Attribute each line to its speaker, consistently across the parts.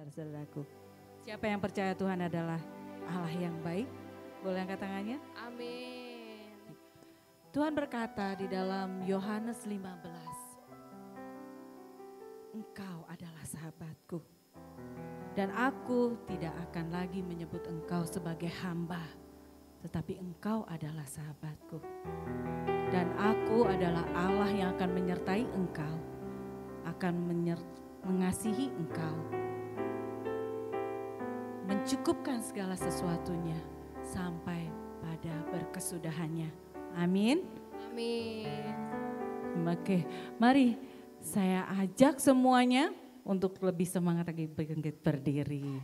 Speaker 1: saudara-saudaraku. Siapa yang percaya Tuhan adalah Allah yang baik? Boleh angkat tangannya?
Speaker 2: Amin.
Speaker 1: Tuhan berkata di dalam Yohanes 15, Engkau adalah sahabatku, dan aku tidak akan lagi menyebut engkau sebagai hamba, tetapi engkau adalah sahabatku. Dan aku adalah Allah yang akan menyertai engkau, akan mengasihi engkau, mencukupkan segala sesuatunya sampai pada berkesudahannya. Amin.
Speaker 2: Amin.
Speaker 1: Oke, mari saya ajak semuanya untuk lebih semangat lagi berdiri.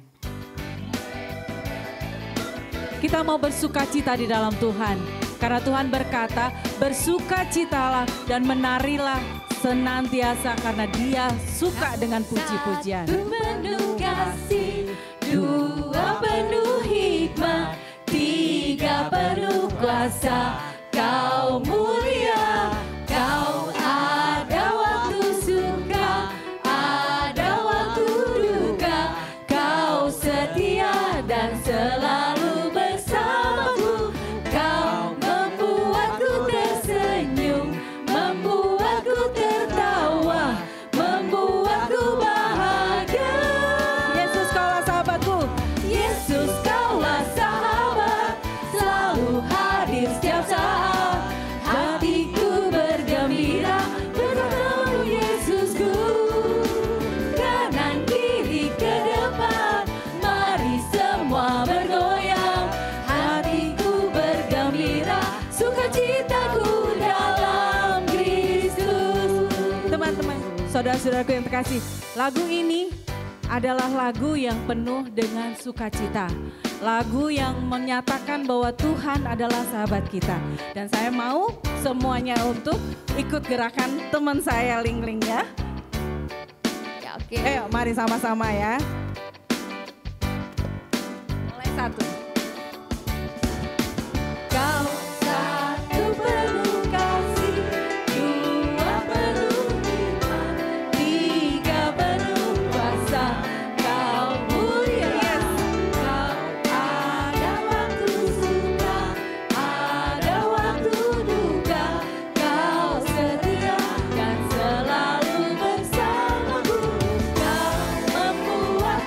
Speaker 1: Kita mau bersukacita di dalam Tuhan. Karena Tuhan berkata, bersukacitalah dan menarilah senantiasa karena Dia suka dengan puji-pujian.
Speaker 2: Satu penuh kasih, dua penuh hikmat, tiga penuh kuasa. Kau mulia, kau ada waktu suka, ada waktu duka. Kau setia dan selalu bersamaku. Kau membuatku tersenyum, membuatku tertawa, membuatku bahagia.
Speaker 1: Yesus kaulah sahabatku.
Speaker 2: Yesus kaulah sahabat, selalu hadir setiap saat. Hatiku bergembira bersamamu Yesusku. Kanan kiri ke depan, mari semua bergoyang. Hatiku bergembira, sukacitaku dalam Kristus.
Speaker 1: Teman-teman, saudara-saudaraku yang terkasih, lagu ini adalah lagu yang penuh dengan sukacita. Lagu yang menyatakan bahwa Tuhan adalah sahabat kita. Dan saya mau semuanya untuk ikut gerakan teman saya Ling-Ling ya.
Speaker 2: Ya, oke.
Speaker 1: Ayo mari sama-sama ya. Mulai satu.
Speaker 2: Kau satu penuh kasih, dua penuh hikmat, tiga penuh kuasa. Kau mulia, kau ada waktu suka, ada waktu duka. Kau setia dan selalu bersamaku. Kau membuat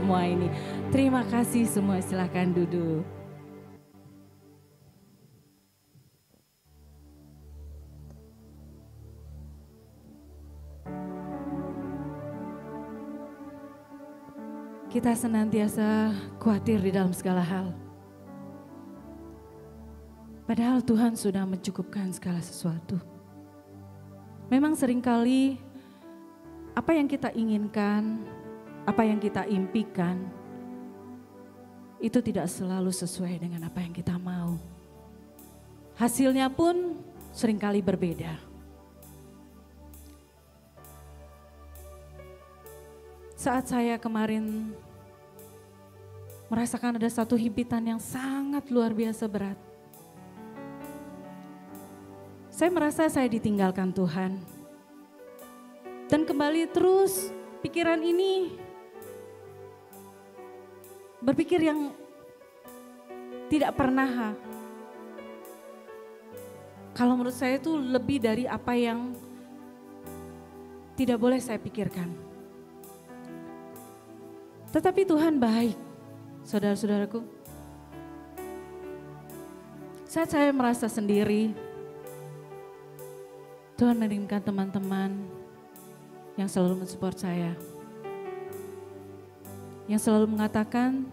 Speaker 1: semua ini. Terima kasih semua, silakan duduk. Kita senantiasa khawatir di dalam segala hal. Padahal Tuhan sudah mencukupkan segala sesuatu. Memang seringkali apa yang kita inginkan, apa yang kita impikan, itu tidak selalu sesuai dengan apa yang kita mau. Hasilnya pun seringkali berbeda. Saat saya kemarin merasakan ada satu himpitan yang sangat luar biasa berat. Saya merasa saya ditinggalkan Tuhan. Dan kembali terus pikiran ini berpikir yang tidak pernah. Kalau menurut saya itu lebih dari apa yang tidak boleh saya pikirkan. Tetapi Tuhan baik, saudara-saudaraku. Saat saya merasa sendiri, Tuhan mengirimkan teman-teman yang selalu mensupport saya. Yang selalu mengatakan,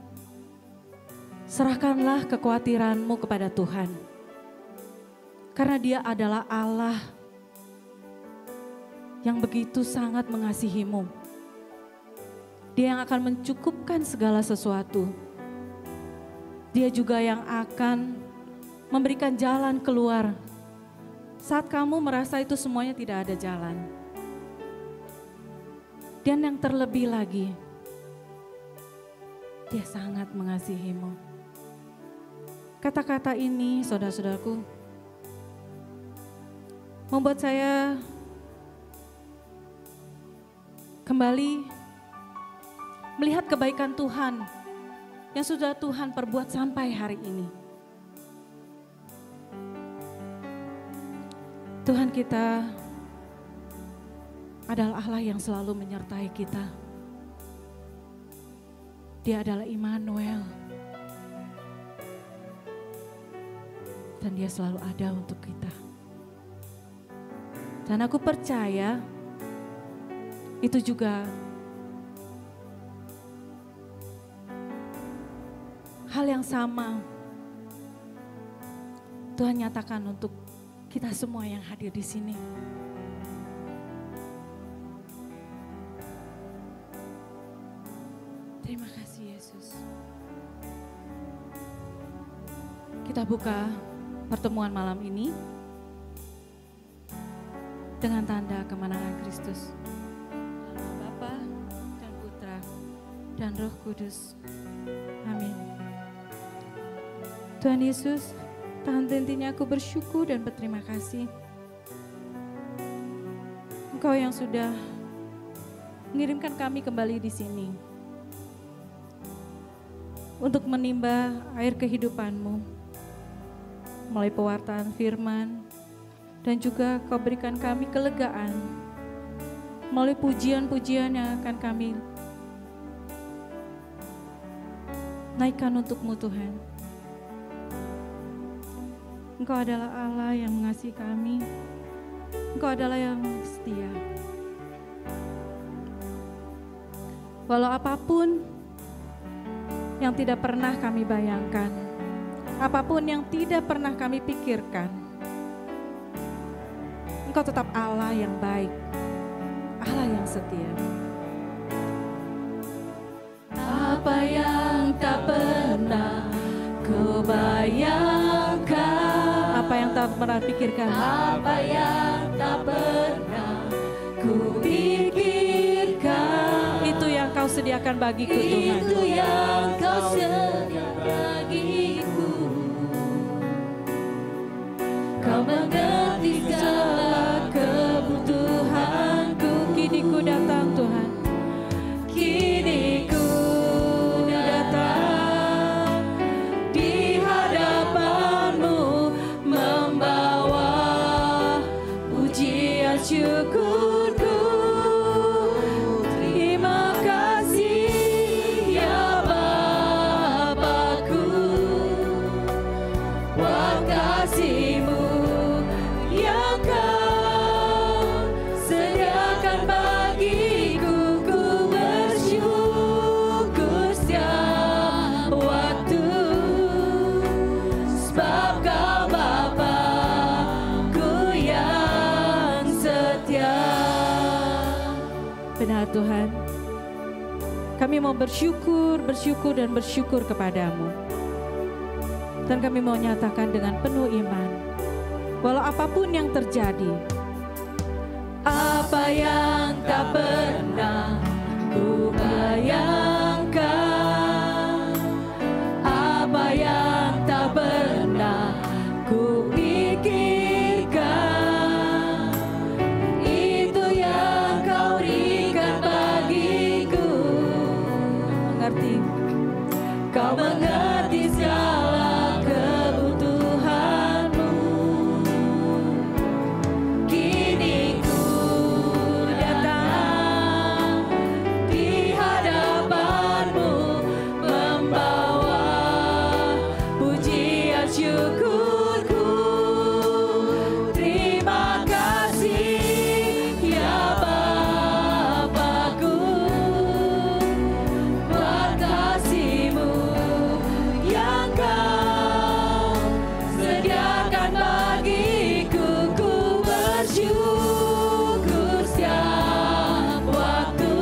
Speaker 1: serahkanlah kekhawatiranmu kepada Tuhan. Karena Dia adalah Allah yang begitu sangat mengasihimu. Dia yang akan mencukupkan segala sesuatu. Dia juga yang akan memberikan jalan keluar saat kamu merasa itu semuanya tidak ada jalan. Dan yang terlebih lagi, Dia sangat mengasihimu. Kata-kata ini, saudara-saudaraku, membuat saya kembali melihat kebaikan Tuhan yang sudah Tuhan perbuat sampai hari ini. Tuhan kita adalah Allah yang selalu menyertai kita. Dia adalah Immanuel. Dan Dia selalu ada untuk kita. Dan aku percaya itu juga hal yang sama Tuhan nyatakan untuk kita semua yang hadir di sini. Terima kasih Yesus. Kita buka pertemuan malam ini dengan tanda kemenangan Kristus. Dalam nama Bapa dan Putra dan Roh Kudus. Amin. Tuhan Yesus, tahan hentinya aku bersyukur dan berterima kasih. Engkau yang sudah mengirimkan kami kembali di sini untuk menimba air kehidupan-Mu melalui pewartaan firman, dan juga Kau berikan kami kelegaan melalui pujian-pujian yang akan kami naikkan untuk-Mu Tuhan. Engkau adalah Allah yang mengasihi kami. Engkau adalah yang setia. Walau apapun yang tidak pernah kami bayangkan, apapun yang tidak pernah kami pikirkan, Engkau tetap Allah yang baik, Allah yang setia.
Speaker 2: Apa yang tak pernah ku bayangkan,
Speaker 1: apa yang tak pernah pikirkan,
Speaker 2: apa yang tak pernah ku pikirkan,
Speaker 1: itu yang Kau sediakan bagiku Tuhan.
Speaker 2: itu yang Kau sediakan bagiku. Kau mengerti segala kebutuhanku.
Speaker 1: Kini ku datang Tuhan.
Speaker 2: Kini ku datang di hadapan-Mu, membawa pujian syukurku. Terima kasih ya
Speaker 1: Ya Tuhan, kami mau bersyukur dan bersyukur kepadamu. Dan kami mau nyatakan dengan penuh iman, walau apapun yang terjadi,
Speaker 2: apa yang tak pernah ku bayangkan, apa yang tak pernah ku pikirkan, itu yang kau berikan bagiku.
Speaker 1: mengerti,
Speaker 2: Kau mengerti segala kebutuhanmu. Kini ku datang di hadapanmu, membawa pujian syukurku. Terima kasih ya Bapakku, buat kasih-Mu yang Kau sediakan bagiku. Ku bersyukur setiap waktu,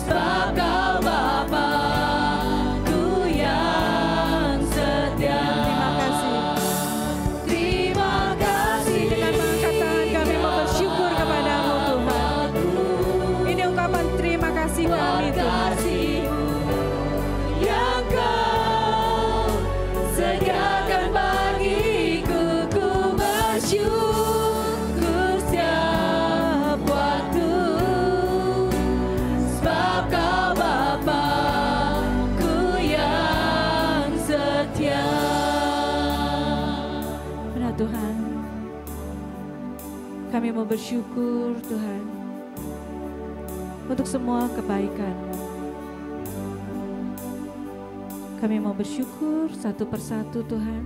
Speaker 2: sebab Kau Bapakku yang setia.
Speaker 1: terima kasih.
Speaker 2: Terima kasih.
Speaker 1: Dengan mengangkat tangan kami mau bersyukur kepadamu Tuhan. Ini ungkapan terima kasih kami Tuhan.
Speaker 2: Kasih-Mu yang Kau sediakan bagiku. Ku bersyukur setiap waktu, sebab Kau Bapakku yang setia.
Speaker 1: Benar Tuhan, kami mau bersyukur Tuhan untuk semua kebaikan-Mu. Kami mau bersyukur satu persatu Tuhan.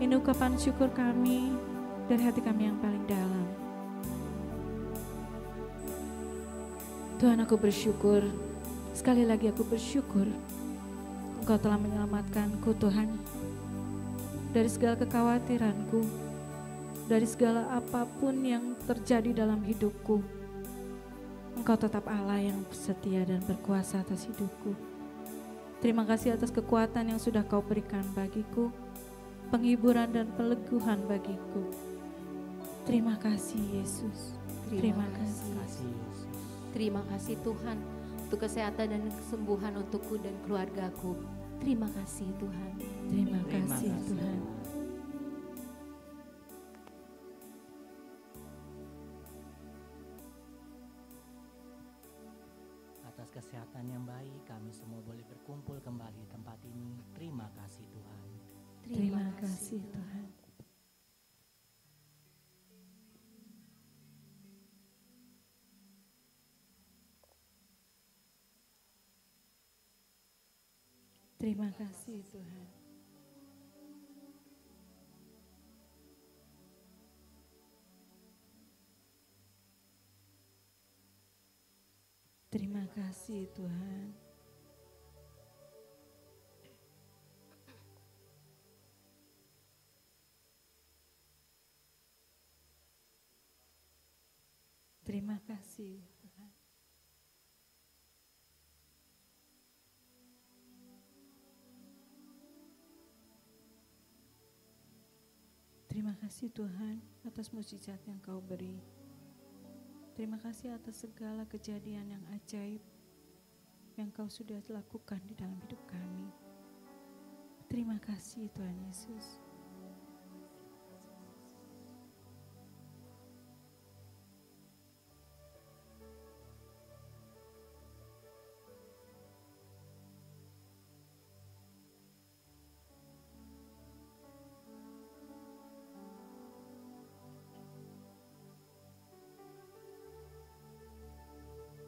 Speaker 1: Ini ungkapan syukur kami dari hati kami yang paling dalam. Tuhan, aku bersyukur, sekali lagi aku bersyukur Engkau telah menyelamatkanku Tuhan dari segala kekhawatiranku, dari segala apapun yang terjadi dalam hidupku. Engkau tetap Allah yang setia dan berkuasa atas hidupku. Terima kasih atas kekuatan yang sudah Kau berikan bagiku, penghiburan dan peleguhan bagiku. Terima kasih Yesus. Terima kasih.
Speaker 3: Terima kasih Tuhan untuk kesehatan dan kesembuhan untukku dan keluargaku. Terima kasih Tuhan.
Speaker 1: Terima kasih Tuhan.
Speaker 4: Atas kesehatan yang baik, kami semua boleh berkumpul kembali di tempat ini. Terima kasih Tuhan.
Speaker 1: Terima kasih Tuhan. Terima kasih Tuhan. Terima kasih Tuhan. Terima kasih Tuhan. Terima kasih Tuhan atas mukjizat yang Kau beri. Terima kasih atas segala kejadian yang ajaib yang Kau sudah lakukan di dalam hidup kami. Terima kasih Tuhan Yesus.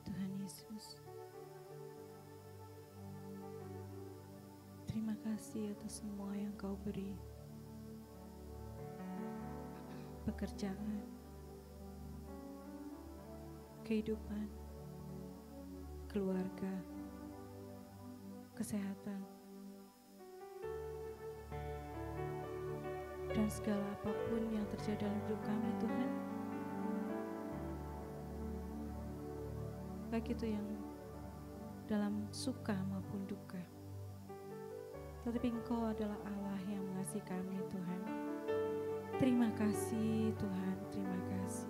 Speaker 1: Tuhan Yesus, terima kasih atas semua yang Kau beri. Pekerjaan, kehidupan, keluarga, kesehatan, dan segala apapun yang terjadi dalam hidup kami Tuhan. baik itu yang dalam suka maupun duka. Tetapi Engkau adalah Allah yang mengasihi kami Tuhan. Terima kasih Tuhan, terima kasih.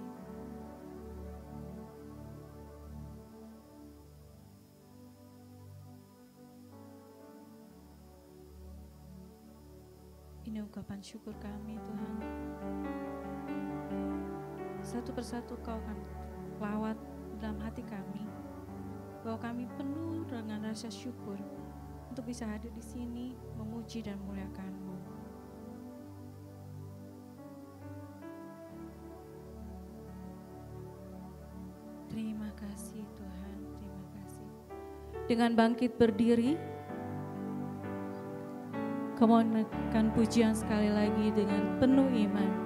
Speaker 1: Ini ungkapan syukur kami Tuhan. Satu persatu Kau akan lawat dalam hati kami, bahwa kami penuh dengan rasa syukur untuk bisa hadir di sini memuji dan memuliakan-Mu. Terima kasih Tuhan, terima kasih. Dengan bangkit berdiri, Kau menaikkan pujian sekali lagi dengan penuh iman.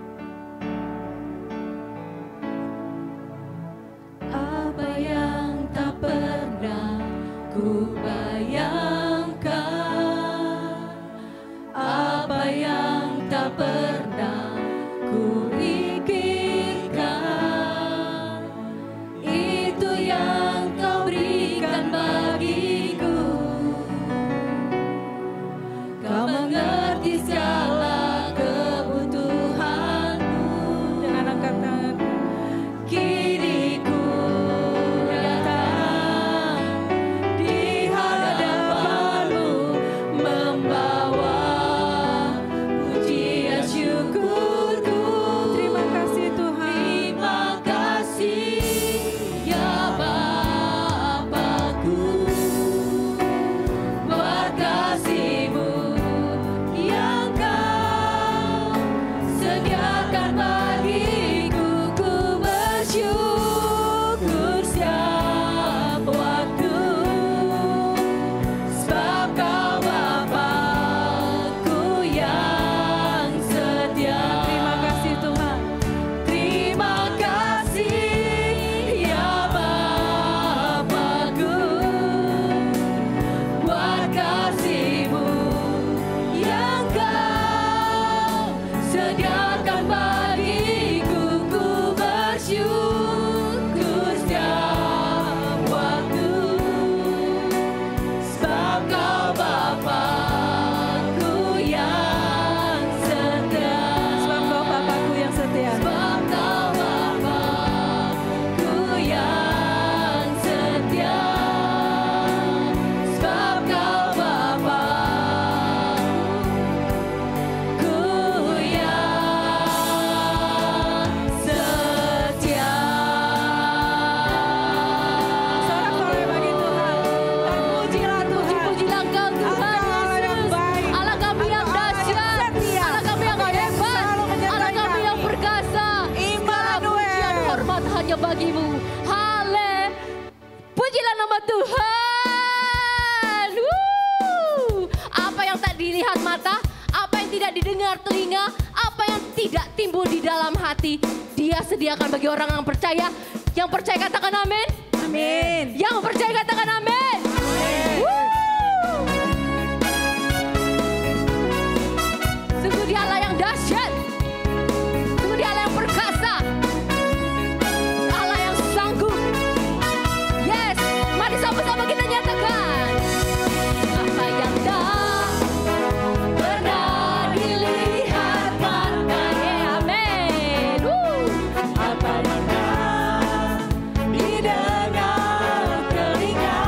Speaker 2: Apa yang tak pernah ku bayangkan, apa yang tak pernah ku pikirkan, itu yang Kau berikan bagiku. Kau mengerti segala kebutuhanku.
Speaker 1: Dengan angkat tangan,
Speaker 2: Kini ku datang di hadapan-Mu, membawa pujian syukurku.
Speaker 1: terima kasih Tuhan.
Speaker 2: Terima kasih ya Bapakku, buat kasih-Mu yang Kau sediakan bagiku. Ku bersyukur setiap waktu, sebab Kau Bapakku yang setia.
Speaker 1: Terima kasih Tuhan.
Speaker 2: Terima kasih ya Bapakku, buat kasih-Mu yang Kau sediakan bagiku. Ku bersyukur setiap waktu, sebab Kau Bapakku yang setia.
Speaker 1: Sebab Kau Bapakku yang setia.
Speaker 2: Sebab Kau Bapakku yang setia. Sebab Kau Bapakku yang setia.
Speaker 1: Sorak oleh bagi Tuhan. Terpujilah Tuhan.
Speaker 3: Puji-pujilah Engkau Tuhan Yesus. Allah kami yang dahsyat, Allah kami yang hebat, Allah kami yang perkasa. Segala pujian hormat hanya bagi-Mu. Hale. Pujilah nama Tuhan. Apa yang tak dilihat mata, apa yang tidak didengar telinga, apa yang tidak timbul di dalam hati, Dia sediakan bagi orang yang percaya. Yang percaya katakan amin.
Speaker 1: Amin.
Speaker 3: Yang percaya katakan amin. Sungguh Dia Allah yang dahsyat. Sungguh Dia Allah yang perkasa. Allah yang sanggup. Yes, mari sama-sama kita nyatakan. Apa yang tak pernah dilihat mata. Amin.
Speaker 2: Apa yang tak didengar telinga,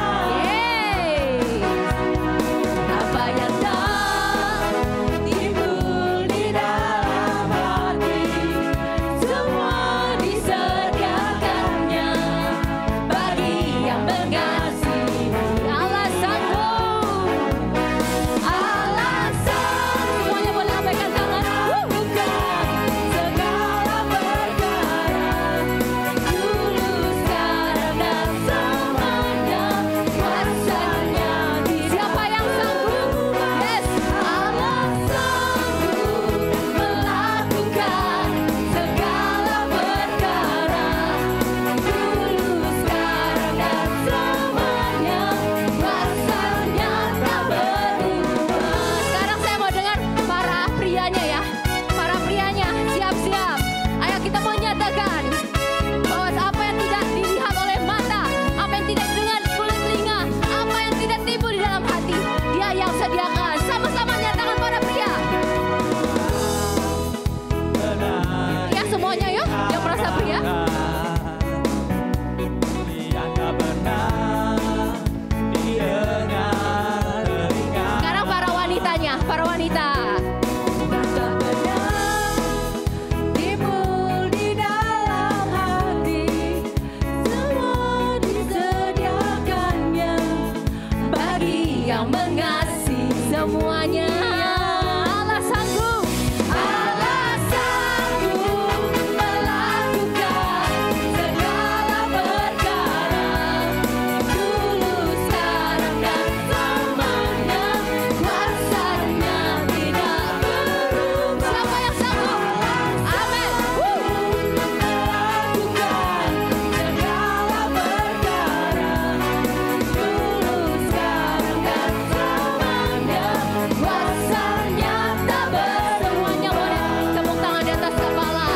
Speaker 3: para wanita.
Speaker 2: Timbul di dalam hati, semua disediakannya bagi yang mengasihi.
Speaker 3: Semuanya Allah sanggup.
Speaker 2: Allah sanggup melakukan segala perkara, dulu, sekarang, dan selamanya. Kuasanya tidak berubah.
Speaker 3: Siapa yang sanggup? Amin.
Speaker 2: Melakukan segala perkara, dulu, sekarang, dan selamanya. Kuasanya tak berubah.
Speaker 3: Semuanya boleh tepuk tangan di atas kepala.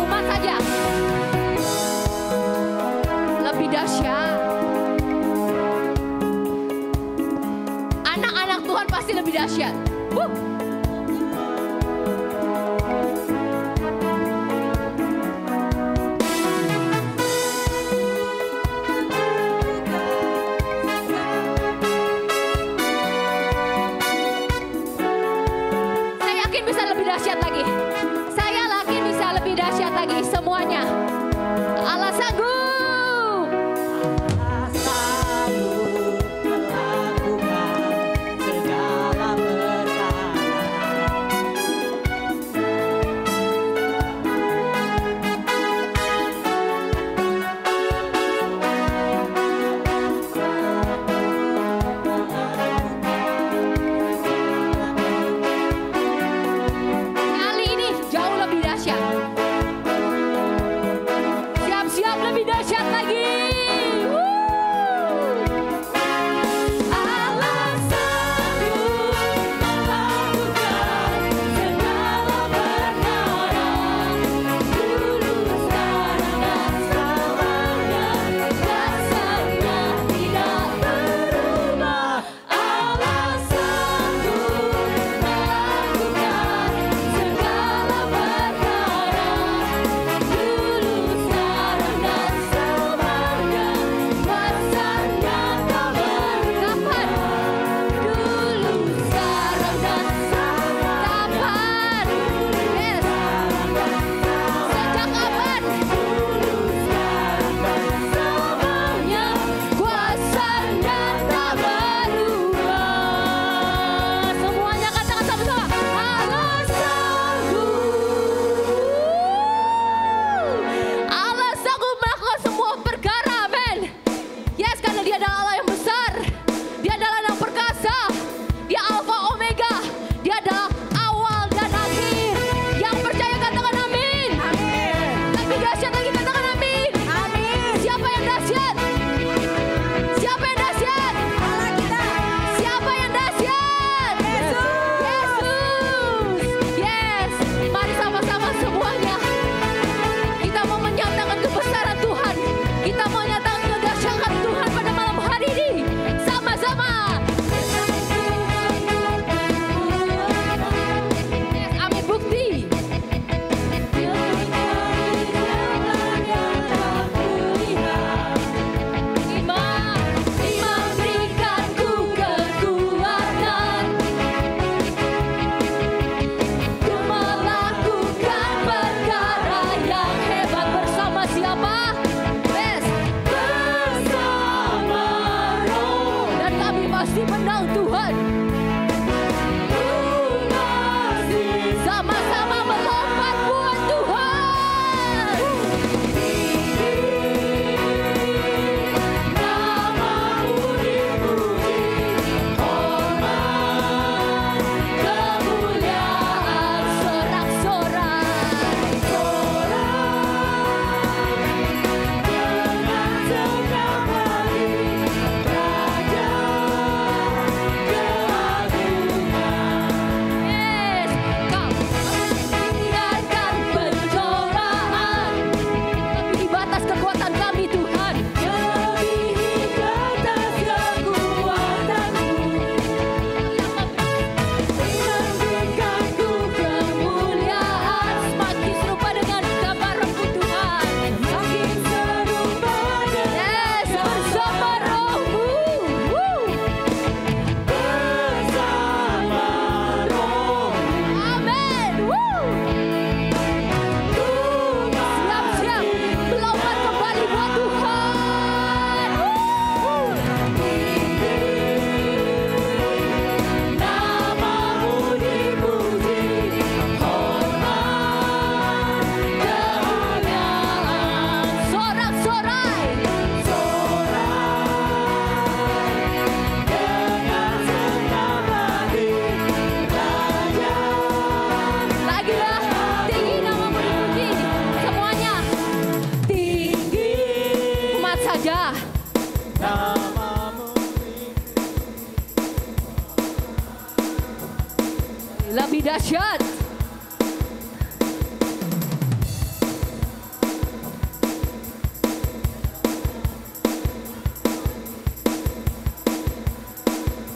Speaker 3: Umat saja. Lebih dahsyat. Anak-anak Tuhan pasti lebih dahsyat. Saya yakin bisa lebih dahsyat lagi. Saya yakin bisa lebih dahsyat lagi semuanya. Allah sanggup.
Speaker 4: Sanggup melakukan segala perkara.
Speaker 3: Kali ini jauh lebih dahsyat. Siap-siap lebih dahsyat lagi.
Speaker 2: Allah sanggup melakukan segala perkara, dulu, sekarang, dan selamanya. Kuasanya tidak berubah. Allah sanggup melakukan segala perkara, dulu, sekarang, dan selamanya. Kuasanya tak berubah. Dulu, sekarang, dan selamanya.
Speaker 3: Kapan? Yes. Sejak kapan?
Speaker 2: Selamanya kuasanya tak berubah.
Speaker 3: Semuanya katakan sama-sama.
Speaker 2: Allah sanggup.
Speaker 3: Allah sanggup melakukan semua perkara, amin. Yes, karena dia adalah Allah yang besar. Dia adalah yang perkasa. Dia Alfa Omega. Dia adalah awal dan akhir. Yang percaya katakan amin. Lebih dahsyat lagi katakan amin. Siapa yang dahsyat? Siapa yang dahsyat?
Speaker 2: Allah kita.
Speaker 3: Siapa yang dahsyat? Yesus. Yes. Mari sama-sama semuanya. Kita mau menyatakan kebesaran Tuhan. Kita mau menyatakan kedahsyatan Tuhan pada malam hari ini. Sama-sama. Yes, amin bukti.
Speaker 2: Iman berikanku kekuatan untuk melakukan perkara yang
Speaker 3: Hebat bersama siapa? Yes.
Speaker 2: bersama Roh.
Speaker 3: Dan kami pasti menang Tuhan. Sama-sama melompat buat Tuhan.
Speaker 2: Namamu dipuji, hormat, kemuliaan,
Speaker 3: Sorak-sorak.
Speaker 2: dengan setiap hari, Raja
Speaker 3: Lebih dahsyat.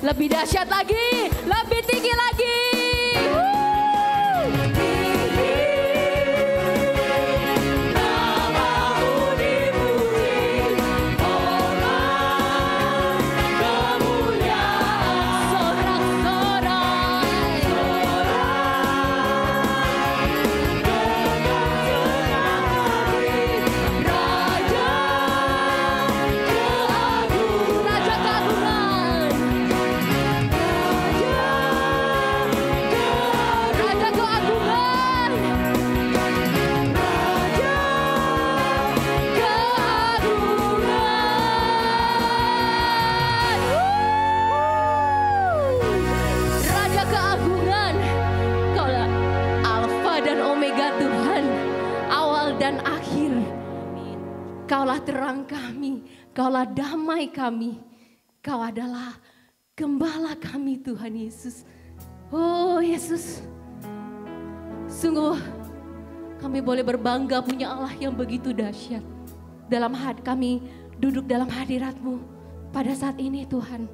Speaker 3: Lebih dahsyat lagi, lebih tinggi lagi. Kaulah terang kami, Kaulah damai kami, Kau adalah gembala kami Tuhan Yesus. Oh Yesus, sungguh kami boleh berbangga punya Allah yang begitu dahsyat. Dalam hati kami duduk dalam hadirat-Mu pada saat ini Tuhan.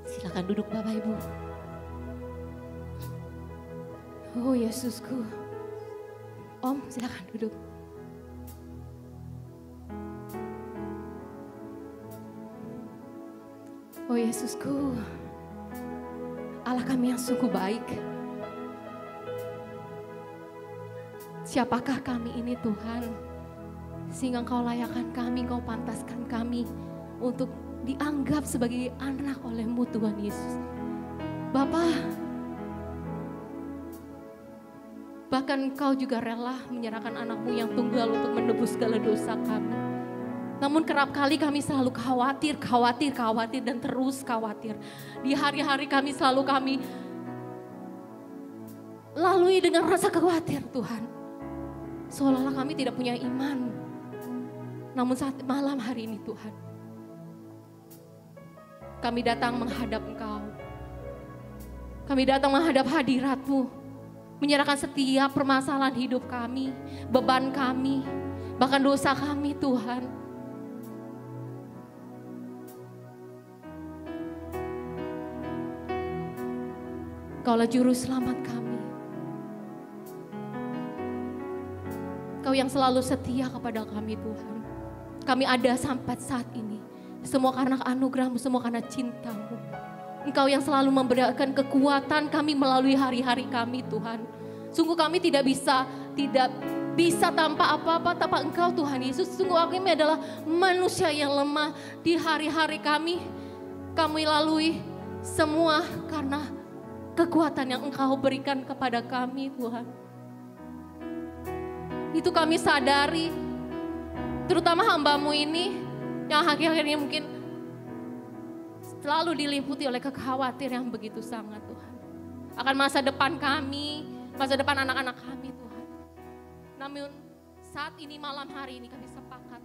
Speaker 3: Silakan duduk Bapak Ibu. Oh Yesusku, Om silakan duduk. Oh Yesusku, Allah kami yang sungguh baik. Siapakah kami ini Tuhan, sehingga Engkau layakkan kami, Engkau pantaskan kami untuk dianggap sebagai anak oleh-Mu Tuhan Yesus. Bapa, bahkan Engkau juga rela menyerahkan anak-Mu yang tunggal untuk menebus segala dosa kami. Namun kerap kali kami selalu khawatir dan terus khawatir. Di hari-hari kami selalu kami lalui dengan rasa khawatir Tuhan. Seolah-olah kami tidak punya iman. Namun saat malam hari ini Tuhan, kami datang menghadap Engkau. Kami datang menghadap hadirat-Mu, menyerahkan setiap permasalahan hidup kami, beban kami, bahkan dosa kami Tuhan. Kaulah juru selamat kami. Kau yang selalu setia kepada kami Tuhan. Kami ada sampai saat ini. Semua karena anugerah-Mu, semua karena cinta-Mu. Engkau yang selalu memberikan kekuatan kami melalui hari-hari kami Tuhan. Sungguh kami tidak bisa tanpa apa-apa, tanpa Engkau Tuhan Yesus. Sungguh kami adalah manusia yang lemah. Di hari-hari kami lalui semua karena kekuatan yang Engkau berikan kepada kami Tuhan. Itu kami sadari, terutama hamba-Mu ini yang akhir-akhirnya mungkin selalu diliputi oleh kekhawatiran yang begitu sangat Tuhan. Akan masa depan kami, masa depan anak-anak kami Tuhan. Namun saat ini malam hari ini kami sepakat.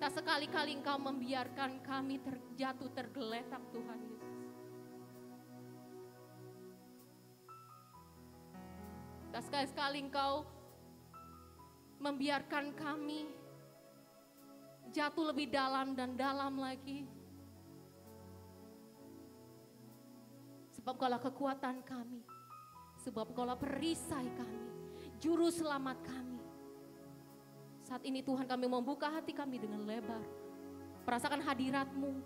Speaker 3: Tak sekali-kali Engkau membiarkan kami terjatuh tergeletak Tuhan Yesus. Tak sekali-kali Engkau membiarkan kami jatuh lebih dalam dan dalam lagi. Sebab Kaulah kekuatan kami, sebab Kaulah perisai kami, juru selamat kami. Saat ini Tuhan kami membuka hati kami dengan lebar. Merasakan hadirat-Mu,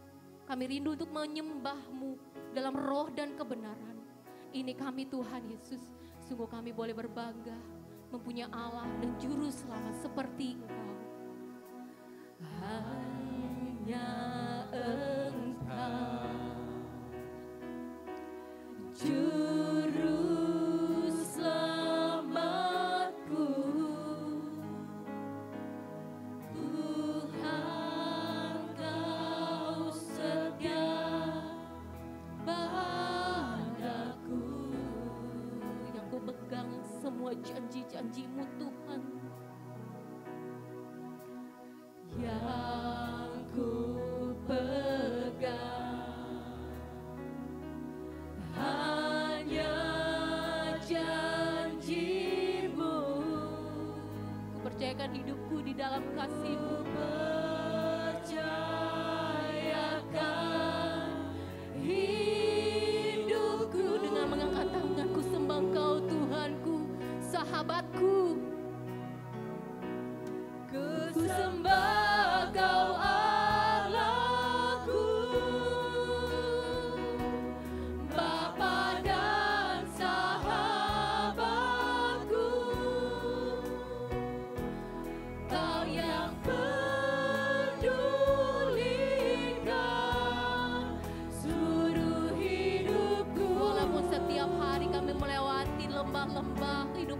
Speaker 3: kami rindu untuk menyembah-Mu dalam roh dan kebenaran. Ini kami Tuhan Yesus. Sungguh kami boleh berbangga mempunyai Allah dan juru selamat seperti Engkau. Hanya Engkau, juru selamatku, Tuhan Kau setia padaku. Yang ku pegang semua janji-janji-Mu Tuhan. Yang ku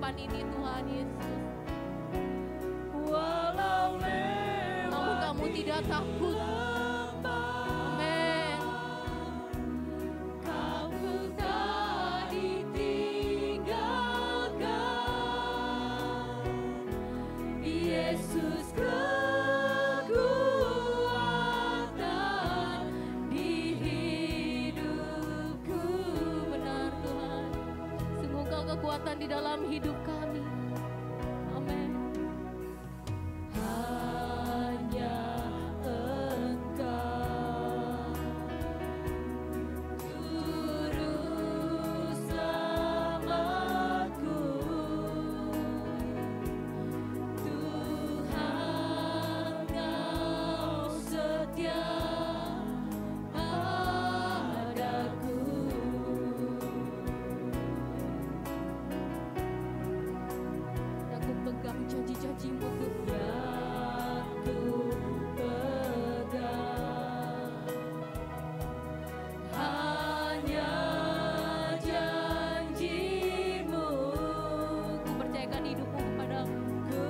Speaker 3: kehidupan ini Tuhan Yesus.
Speaker 2: Walau
Speaker 3: Namun kamu tidak takut. Amin.
Speaker 2: Kamu tak ditinggalkan, Yesus kekuatan di hidupku.
Speaker 3: Benar Tuhan. Sungguh Engkau kekuatan di dalam hidup kami. Amin.
Speaker 2: Hanya Engkau juru selamatku, Tuhan Kau setia padaku.
Speaker 3: Aku pegang janji-janji-Mu Tuhan.
Speaker 2: Ku pegang hanya janji-Mu,
Speaker 3: Ku percayakan hidupku kepadamu.
Speaker 2: ku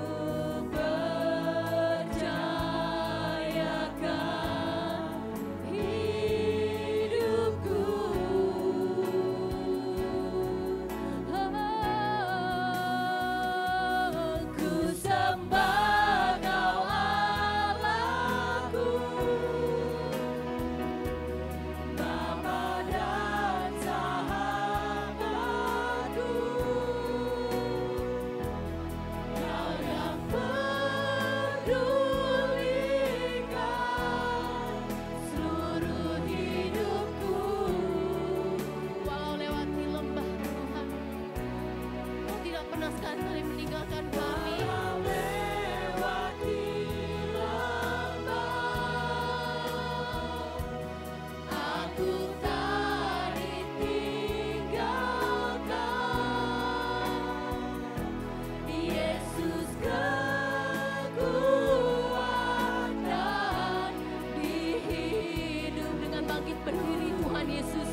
Speaker 2: percayakan hidupku. Ku sembah Kau Allahku, Bapa dan sahabatku. Kau yang pedulikan seluruh hidupku.
Speaker 3: Walau lewati lembah Tuhan, Kau tidak pernah sekali meninggalkan kami.
Speaker 2: Walau lewati lembah, aku tak ditinggalkan, Yesus kekuatan di hidup.
Speaker 3: Dengan bangkit berdiri Tuhan Yesus,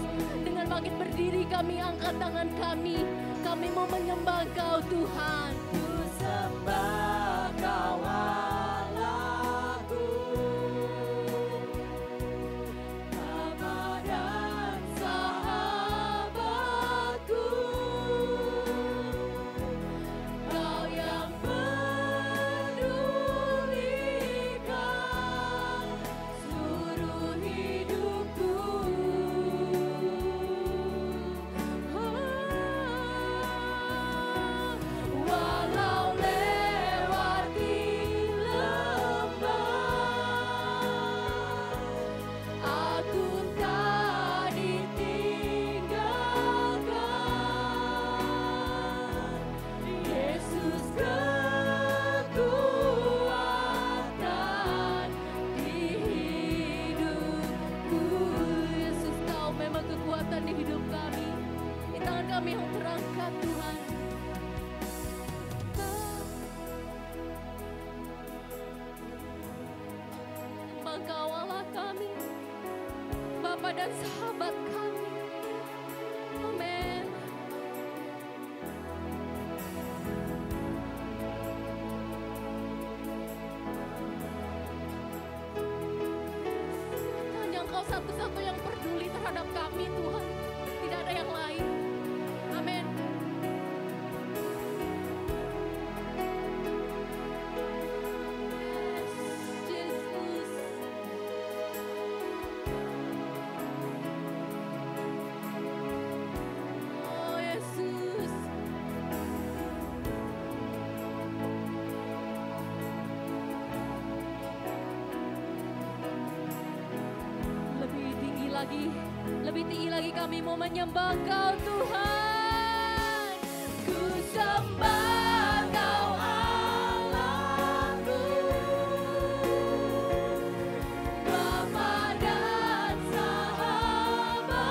Speaker 3: dengan bangkit berdiri kami angkat tangan kami. Kami mau menyembah Kau Tuhan.
Speaker 2: Ku sembah Kau Allahku, Bapa dan sahabatku. Kau yang pedulikan seluruh hidupku. Walau lewati lembah, aku tak ditinggalkan, Yesus kekuatan di hidupku.
Speaker 3: Yesus, Kau memang kekuatan di hidup kami. Di tangan kami yang terangkat Tuhan. Engkau Allah kami, Bapa dan sahabat kami. Amin. Hanya Engkau satu-satu yang peduli terhadap kami Tuhan. Tidak ada yang lain. Amin. Yesus. Oh Yesus. Lebih tinggi lagi kami mau menyembah Kau Tuhan.
Speaker 2: Ku sembah Kau Allahku, Bapa dan sahabatku.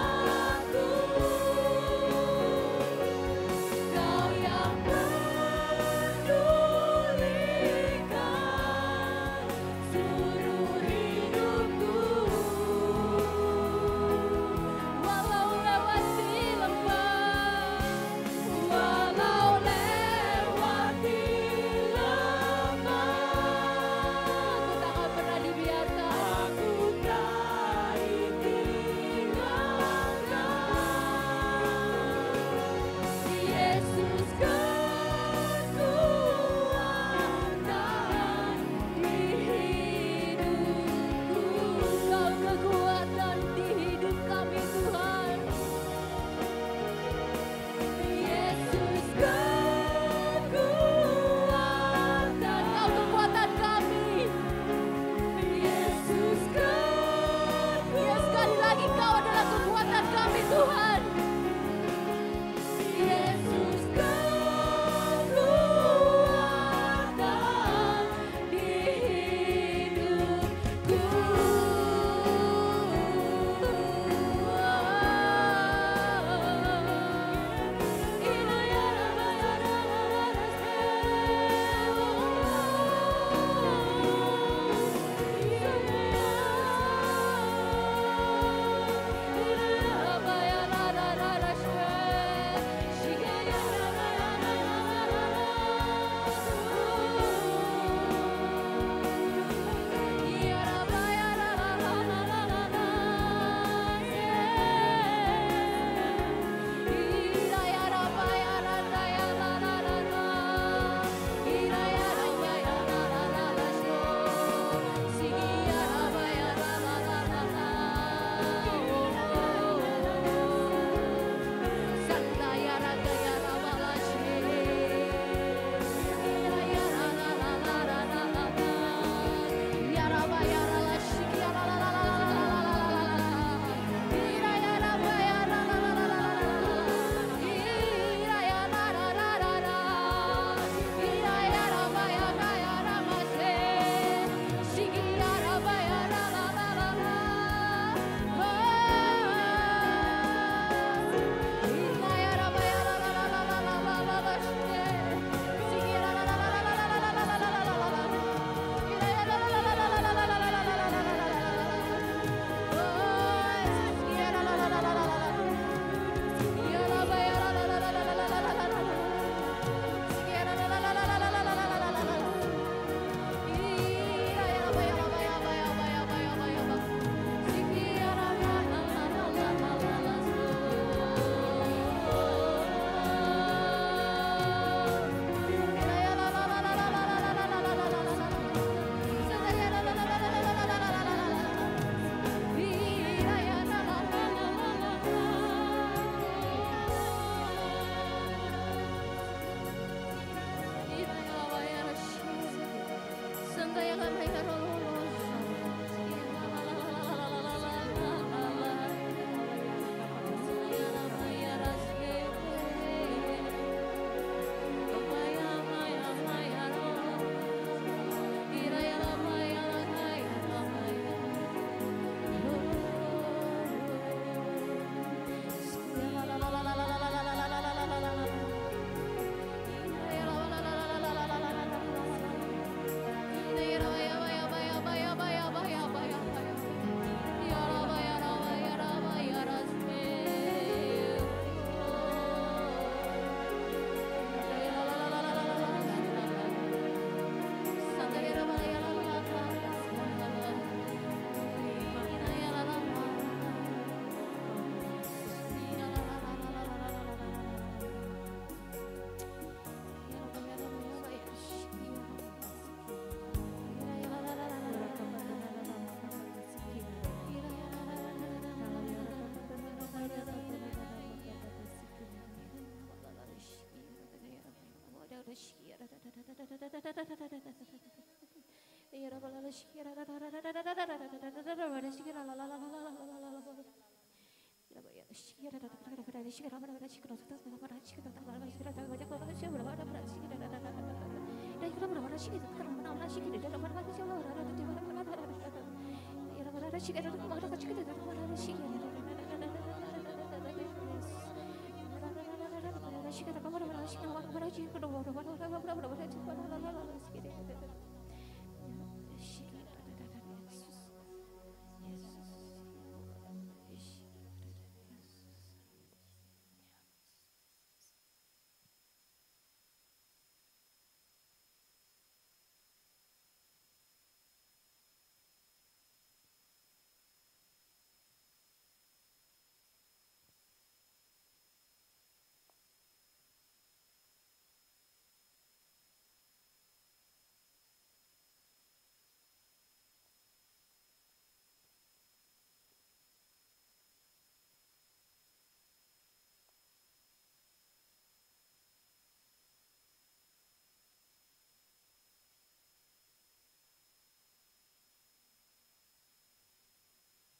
Speaker 2: Kau yang pedulikan seluruh hidupku. Walau lewati lembah, walau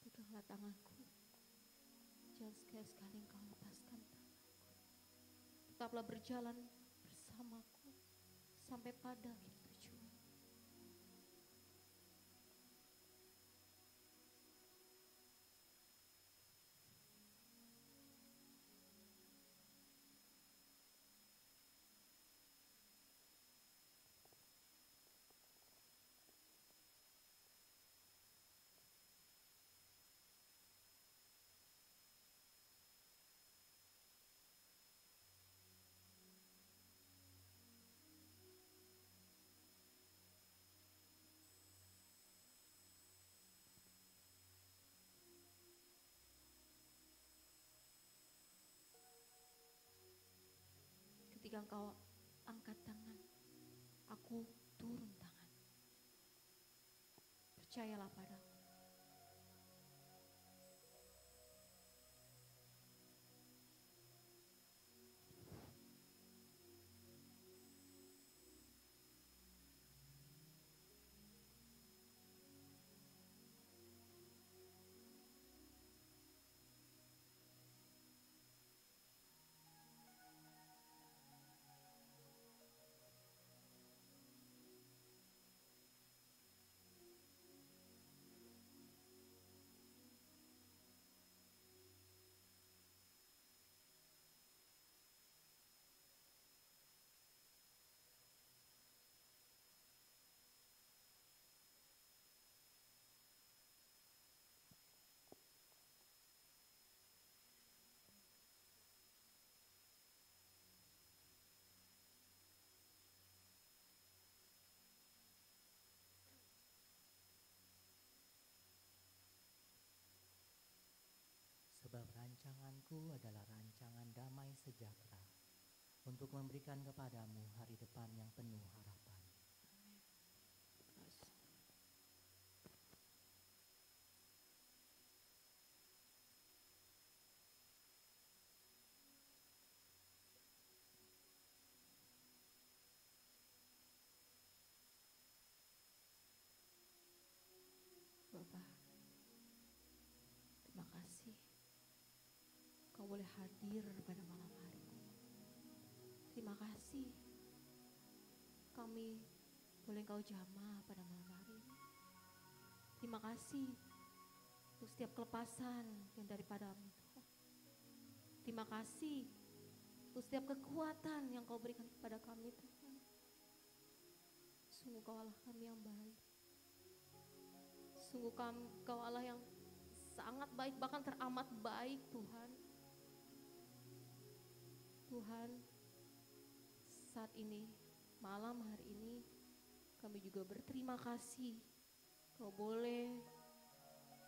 Speaker 3: Peganglah tanganku, jangan sekali-sekali engkau lepaskan tanganku. Tetaplah berjalan bersamaku sampai pada akhir tujuan. Ketika engkau angkat tangan, aku turun tangan. Percayalah padaku.
Speaker 4: Sebab rancanganku adalah rancangan damai sejahtera, untuk memberikan kepadamu hari depan yang penuh harapan.
Speaker 3: Bapak, terima kasih kau boleh hadir pada malam hari ini. Terima kasih kami boleh kau jamah pada malam hari ini. Terima kasih untuk setiap kelepasan yang daripadamu Tuhan. Terima kasih untuk setiap kekuatan yang kau berikan kepada kami Tuhan. Sungguh kau Allah kami yang baik. Sungguh kau Allah yang sangat baik, bahkan teramat baik Tuhan. Tuhan, saat ini, malam hari ini, kami juga berterima kasih kau boleh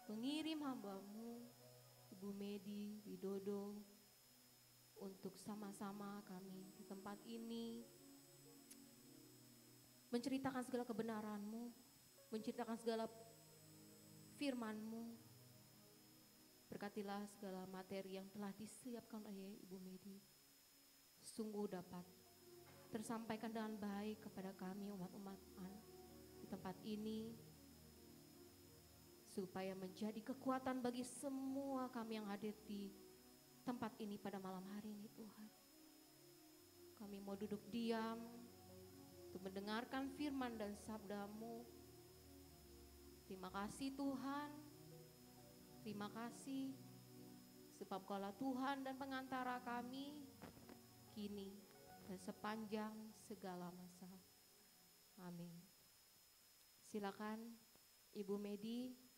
Speaker 3: mengirim hamba-Mu, Ibu Medi Widodo, untuk sama-sama kami di tempat ini menceritakan segala kebenaran-Mu, menceritakan segala firman-Mu. Berkatilah segala materi yang telah disiapkan oleh Ibu Medi, sungguh dapat tersampaikan dengan baik kepada kami umat-umat di tempat ini supaya menjadi kekuatan bagi semua kami yang hadir di tempat ini pada malam hari ini Tuhan. Kami mau duduk diam untuk mendengarkan firman dan sabda-Mu. Terima kasih Tuhan, terima kasih sebab Kaulah Tuhan dan pengantara kami kini dan sepanjang segala masa. Amin. Silakan Ibu Medi.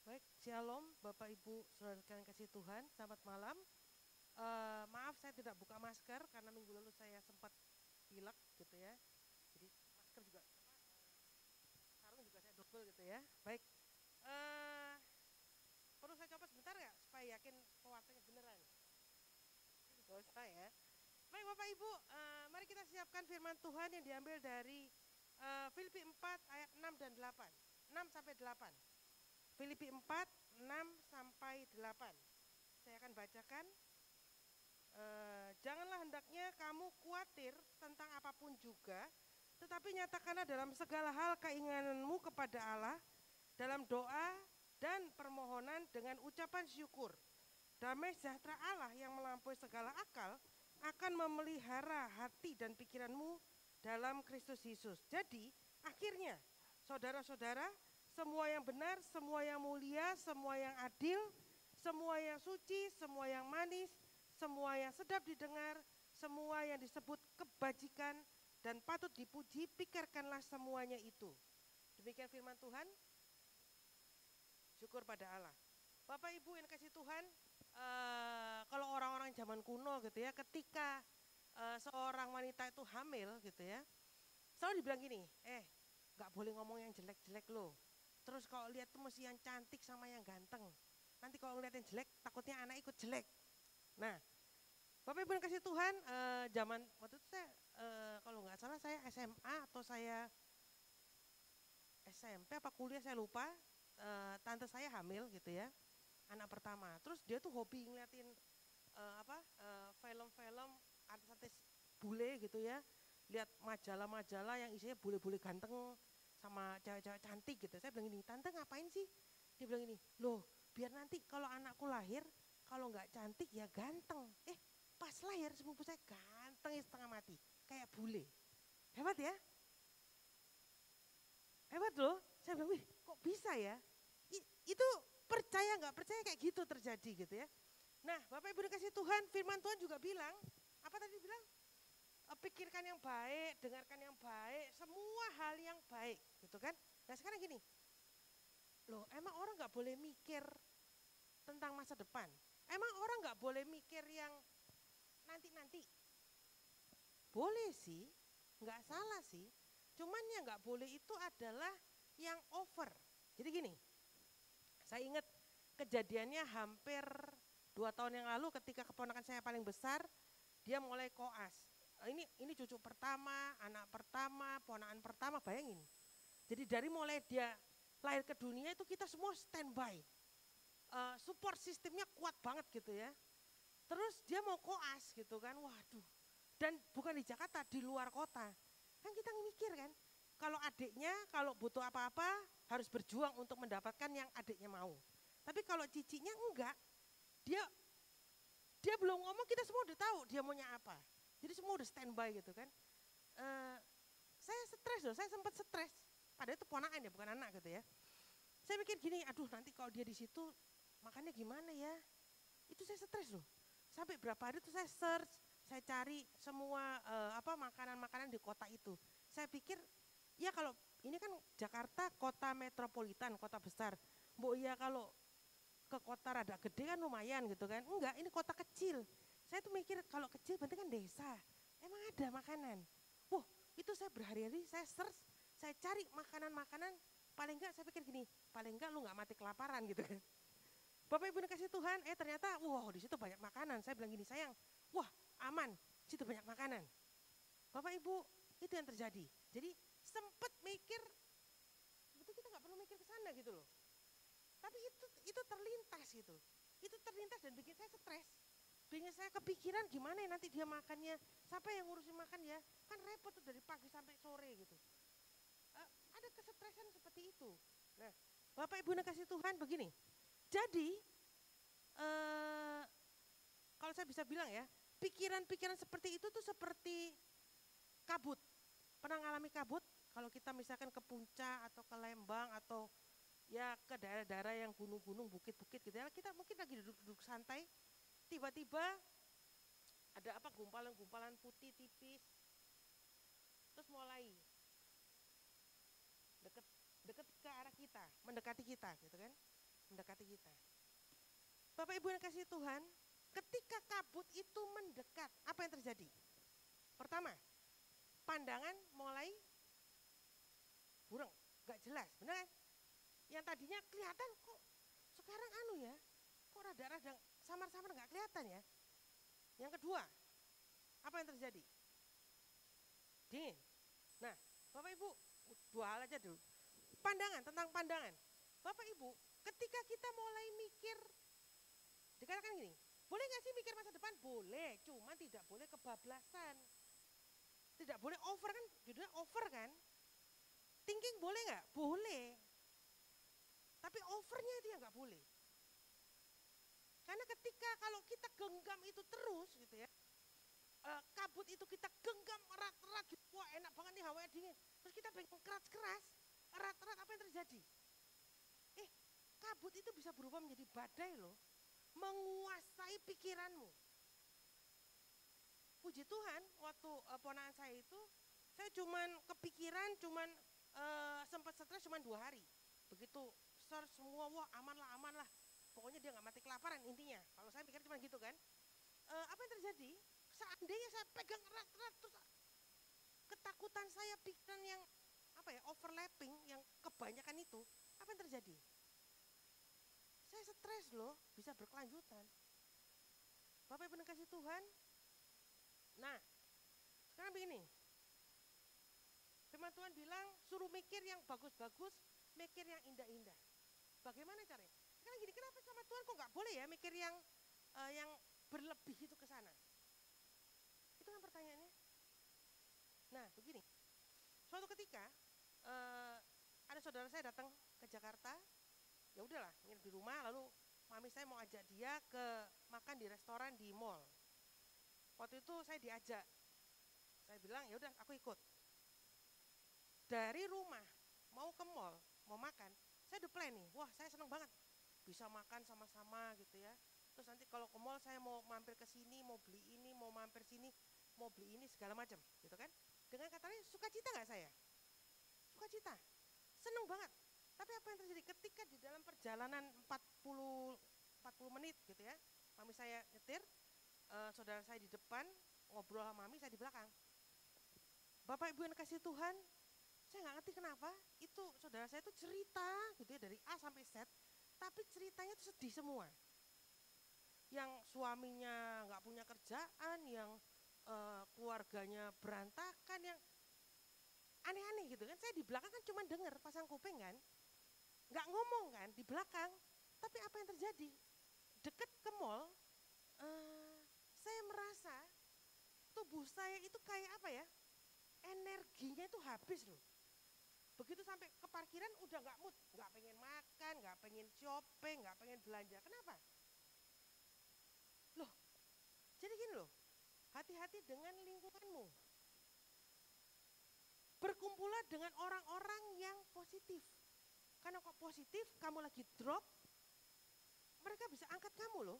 Speaker 5: Baik, Shalom Bapak Ibu Saudara sekalian kasih Tuhan, selamat malam. Maaf saya tidak buka masker karena minggu lalu saya sempat pilek gitu ya. Jadi masker juga sarung juga saya double gitu ya. Baik, perlu saya coba sebentar ya supaya yakin pewartanya beneran. Gak usah ya. Baik Bapak Ibu, mari kita siapkan firman Tuhan yang diambil dari Filipi 4 ayat 6 dan 8. 6 sampai 8. Filipi 4, 6 sampai 8. Saya akan bacakan. Janganlah hendaknya kamu khawatir tentang apapun juga, tetapi nyatakanlah dalam segala hal keinginanmu kepada Allah, dalam doa dan permohonan dengan ucapan syukur. Damai sejahtera Allah yang melampaui segala akal akan memelihara hati dan pikiranmu dalam Kristus Yesus. Jadi akhirnya saudara-saudara, semua yang benar, semua yang mulia, semua yang adil, semua yang suci, semua yang manis, semua yang sedap didengar, semua yang disebut kebajikan dan patut dipuji, pikirkanlah semuanya itu. Demikian firman Tuhan. Syukur pada Allah. Bapak Ibu yang kasih Tuhan, kalau orang-orang zaman kuno gitu ya, ketika seorang wanita itu hamil gitu ya, selalu dibilang gini, gak boleh ngomong yang jelek-jelek loh. Terus kalau lihat tuh mesti yang cantik sama yang ganteng. Nanti kalau ngeliat yang jelek, takutnya anak ikut jelek. Nah, Bapak Ibu yang kasih Tuhan, zaman waktu itu saya, kalau nggak salah saya SMA atau saya SMP apa kuliah saya lupa, tante saya hamil gitu ya, anak pertama. Terus dia tuh hobi ngeliatin film-film artis-artis bule gitu ya, lihat majalah-majalah yang isinya bule-bule ganteng sama cewek-cewek cantik gitu. Saya bilang gini, tante ngapain sih? Dia bilang gini, loh biar nanti kalau anakku lahir, kalau nggak cantik ya ganteng. Pas lahir sepupu saya ganteng setengah mati, kayak bule. Hebat ya? Hebat loh. Saya bilang, wih kok bisa ya? Itu percaya nggak percaya kayak gitu terjadi gitu ya. Nah Bapak Ibu dikasih Tuhan, firman Tuhan juga bilang, apa tadi bilang? Pikirkan yang baik, dengarkan yang baik, semua hal yang baik gitu kan. Nah sekarang gini, loh emang orang gak boleh mikir tentang masa depan? Emang orang gak boleh mikir yang nanti-nanti? Boleh sih, gak salah sih, cuman yang gak boleh itu adalah yang over. Jadi gini, saya ingat kejadiannya hampir 2 tahun yang lalu ketika keponakan saya paling besar, dia mulai koas. Ini cucu pertama, anak pertama, ponakan pertama, bayangin. Jadi dari mulai dia lahir ke dunia itu kita semua standby. Support sistemnya kuat banget gitu ya. Terus dia mau koas gitu kan, waduh. Dan bukan di Jakarta, di luar kota. Kan kita mikir kan, kalau adiknya kalau butuh apa-apa harus berjuang untuk mendapatkan yang adiknya mau. Tapi kalau cicinya enggak, dia belum ngomong kita semua udah tahu dia maunya apa. Jadi semua udah standby gitu kan. Saya stres loh, saya sempat stres. padahal itu ponakan ya, bukan anak gitu ya. Saya mikir gini, aduh nanti kalau dia di situ makannya gimana ya? Itu saya stres loh. Sampai berapa hari itu saya search, saya cari semua makanan-makanan di kota itu. Saya pikir ya kalau ini kan Jakarta kota metropolitan, kota besar. Mbok ya kalau ke kota rada gede kan lumayan gitu kan. Enggak, ini kota kecil. Saya tuh mikir kalau kecil berarti kan desa. Emang ada makanan. Wah, itu saya berhari-hari saya search, saya cari makanan-makanan. Paling enggak saya pikir gini, paling enggak lu enggak mati kelaparan gitu kan. Bapak Ibu dikasih Tuhan, ternyata wow di situ banyak makanan. Saya bilang gini, sayang, wah aman, di situ banyak makanan. Bapak Ibu, itu yang terjadi. Jadi sempat mikir, sebetulnya kita nggak perlu mikir ke sana gitu loh. Tapi itu terlintas gitu. Itu terlintas dan bikin saya stres. Bikin saya kepikiran gimana ya nanti dia makannya, siapa yang ngurusin makan ya? Kan repot tuh dari pagi sampai sore gitu. Ada kesetresan seperti itu. Nah, Bapak Ibu dikasih Tuhan begini. Jadi, kalau saya bisa bilang ya, pikiran-pikiran seperti itu tuh seperti kabut. Pernah ngalami kabut? Kalau kita misalkan ke Puncak atau ke Lembang atau ya ke daerah-daerah yang gunung-gunung, bukit-bukit gitu ya, kita mungkin lagi duduk-duduk santai, tiba-tiba ada gumpalan-gumpalan putih tipis, terus mulai deket ke arah kita, mendekati kita gitu kan. Mendekati kita. Bapak Ibu yang kasih Tuhan, ketika kabut itu mendekat, apa yang terjadi? Pertama, pandangan mulai burung, gak jelas, benar kan? Yang tadinya kelihatan kok sekarang kok rada-rada samar-samar gak kelihatan ya. Yang kedua, apa yang terjadi? Dingin. Nah, Bapak Ibu, dua hal aja dulu. Tentang pandangan. Bapak Ibu, ketika kita mulai mikir, dikatakan gini, boleh gak sih mikir masa depan? Boleh, cuma tidak boleh kebablasan. Tidak boleh over kan, judulnya over kan. Thinking boleh gak? Boleh. Tapi overnya itu yang gak boleh. Karena ketika kalau kita genggam itu terus gitu ya, kabut itu kita genggam erat-erat, wah enak banget nih hawanya dingin. Terus kita pengen keras-keras, erat-erat, apa yang terjadi? Kabut itu bisa berubah menjadi badai loh, menguasai pikiranmu. Puji Tuhan, waktu ponakan saya itu, saya cuman kepikiran, sempat stres cuman 2 hari. Begitu search semua, wah aman lah. Pokoknya dia gak mati kelaparan intinya. Kalau saya pikir cuma gitu kan. Apa yang terjadi? Seandainya saya pegang erat-erat, terus ketakutan saya, pikiran yang overlapping, yang kebanyakan itu, apa yang terjadi? Saya stres loh, bisa berkelanjutan. Bapak Ibu kasih Tuhan. Nah, sekarang begini. Firman Tuhan bilang, suruh mikir yang bagus-bagus, mikir yang indah-indah. Bagaimana caranya? Sekarang gini, kenapa sama Tuhan kok gak boleh ya mikir yang berlebih itu ke sana? Itu kan pertanyaannya. Nah, begini. Suatu ketika, ada saudara saya datang ke Jakarta. Ya udahlah, nginep di rumah, lalu mami saya mau ajak dia ke makan di restoran di mall. Waktu itu saya diajak, saya bilang ya udah aku ikut. Dari rumah mau ke mall, mau makan, saya udah plan nih, wah saya senang banget bisa makan sama-sama gitu ya. Terus nanti kalau ke mall saya mau mampir ke sini, mau beli ini, mau mampir sini, mau beli ini segala macam, gitu kan? Dengan katanya sukacita nggak saya? Sukacita, senang banget. Tapi apa yang terjadi ketika di dalam perjalanan 40 menit gitu ya, mami saya nyetir, saudara saya di depan, ngobrol sama mami, saya di belakang. Bapak Ibu yang kasih Tuhan, saya nggak ngerti kenapa, itu saudara saya itu cerita gitu ya dari A sampai Z, tapi ceritanya itu sedih semua. Yang suaminya nggak punya kerjaan, yang keluarganya berantakan, yang aneh-aneh gitu kan. Saya di belakang kan cuma dengar, pasang kuping kan. Nggak ngomong kan di belakang, tapi apa yang terjadi? Deket ke mall, saya merasa tubuh saya itu kayak apa ya, energinya itu habis loh. Begitu sampai ke parkiran udah nggak mood, nggak pengen makan, nggak pengen shopping, nggak pengen belanja. Kenapa? Loh, jadi gini loh, hati-hati dengan lingkunganmu. berkumpullah dengan orang-orang yang positif. Karena kok positif, kamu lagi drop, mereka bisa angkat kamu loh.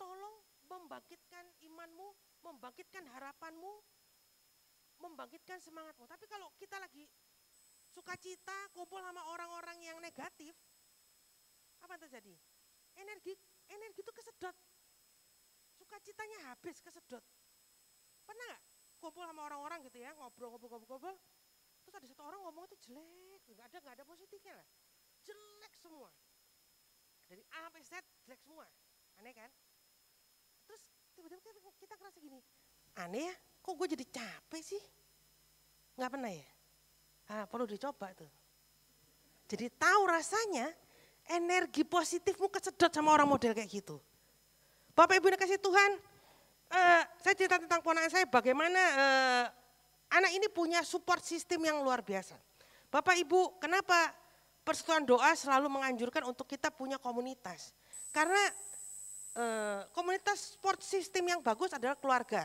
Speaker 5: Tolong membangkitkan imanmu, membangkitkan harapanmu, membangkitkan semangatmu. Tapi kalau kita lagi sukacita, kumpul sama orang-orang yang negatif, apa yang terjadi? Energi itu kesedot. Sukacitanya habis, kesedot. Pernah gak kumpul sama orang-orang gitu ya, ngobrol, terus ada satu orang ngomong itu jelek, gak ada positifnya lah. Jelek semua. Dari A sampai Z jelek semua. Aneh kan? Terus tiba-tiba kita ngerasa gini, aneh ya, kok gue jadi capek sih? Gak pernah ya? Perlu dicoba tuh. Jadi tahu rasanya energi positifmu kesedot sama orang model kayak gitu. Bapak Ibu yang kasih Tuhan, saya cerita tentang ponakan saya bagaimana anak ini punya support system yang luar biasa. Bapak Ibu, kenapa Persekutuan Doa selalu menganjurkan untuk kita punya komunitas? Karena komunitas support system yang bagus adalah keluarga.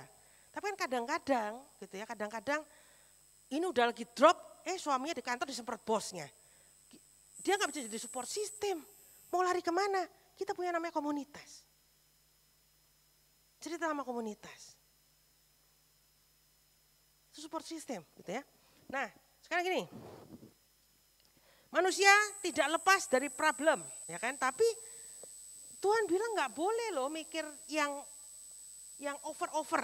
Speaker 5: Tapi kan kadang-kadang gitu ya, kadang-kadang ini udah lagi drop, suaminya di kantor disemprot bosnya. Dia nggak bisa jadi support system. Mau lari kemana? Kita punya namanya komunitas. Cerita sama komunitas. Itu support system gitu ya. Nah sekarang gini, manusia tidak lepas dari problem ya kan. Tapi Tuhan bilang nggak boleh loh mikir yang over,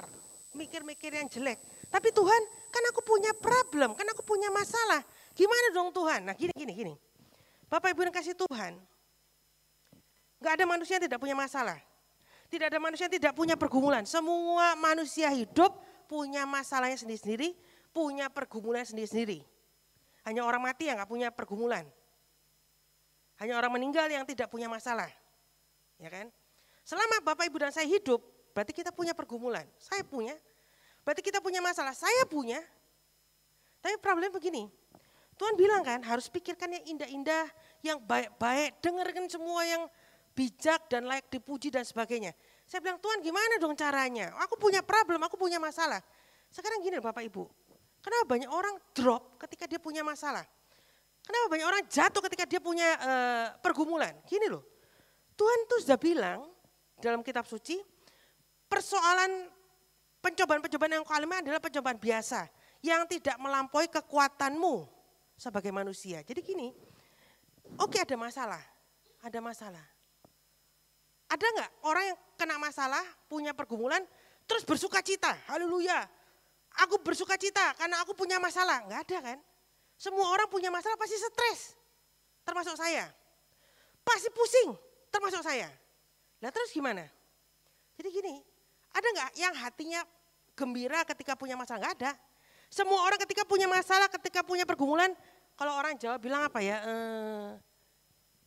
Speaker 5: mikir-mikir yang jelek. Tapi Tuhan, kan aku punya problem, kan aku punya masalah. Gimana dong Tuhan? Nah gini. Bapak Ibu yang kasih Tuhan, gak ada manusia yang tidak punya masalah. Tidak ada manusia yang tidak punya pergumulan. Semua manusia hidup punya masalahnya sendiri-sendiri, punya pergumulan sendiri-sendiri. Hanya orang mati yang gak punya pergumulan. Hanya orang meninggal yang tidak punya masalah. Ya kan? Selama Bapak Ibu dan saya hidup, berarti kita punya pergumulan. Saya punya. Berarti kita punya masalah, saya punya. Tapi problemnya begini, Tuhan bilang kan harus pikirkan yang indah-indah, yang baik-baik, dengarkan semua yang bijak dan layak dipuji dan sebagainya. Saya bilang, Tuhan gimana dong caranya? Aku punya problem, aku punya masalah. Sekarang gini Bapak Ibu, kenapa banyak orang drop ketika dia punya masalah? Kenapa banyak orang jatuh ketika dia punya pergumulan? Gini loh, Tuhan tuh sudah bilang dalam kitab suci, persoalan pencobaan-pencobaan yang kau alami adalah pencobaan biasa yang tidak melampaui kekuatanmu sebagai manusia. Jadi gini, oke ada masalah. Ada nggak orang yang kena masalah, punya pergumulan, terus bersuka cita, haleluya. Aku bersuka cita karena aku punya masalah. Nggak ada kan? Semua orang punya masalah pasti stres, termasuk saya. Pasti pusing, termasuk saya. Nah terus gimana? Jadi gini, ada nggak yang hatinya gembira ketika punya masalah? Nggak ada. Semua orang ketika punya masalah, ketika punya pergumulan, kalau orang Jawa bilang apa ya,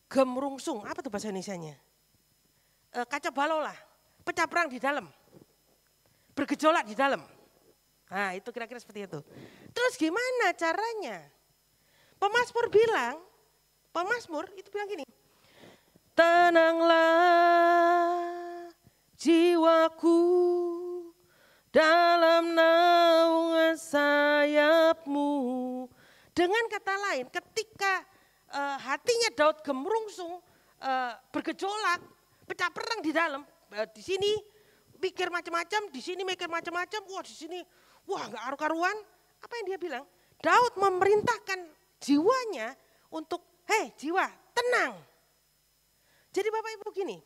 Speaker 5: gemrungsung, apa tuh bahasa Indonesianya? Kacau balau lah, pecah perang di dalam, bergejolak di dalam. Nah itu kira-kira seperti itu. Terus gimana caranya? Pemazmur itu bilang gini, tenanglah jiwaku dalam naungan sayapmu. Dengan kata lain, ketika hatinya Daud gemrungsung, bergejolak, pecah perang di dalam, di sini mikir macam-macam, di sini mikir macam-macam, di sini nggak karu-karuan. Apa yang dia bilang? Daud memerintahkan jiwanya untuk, hei jiwa tenang. Jadi Bapak Ibu gini,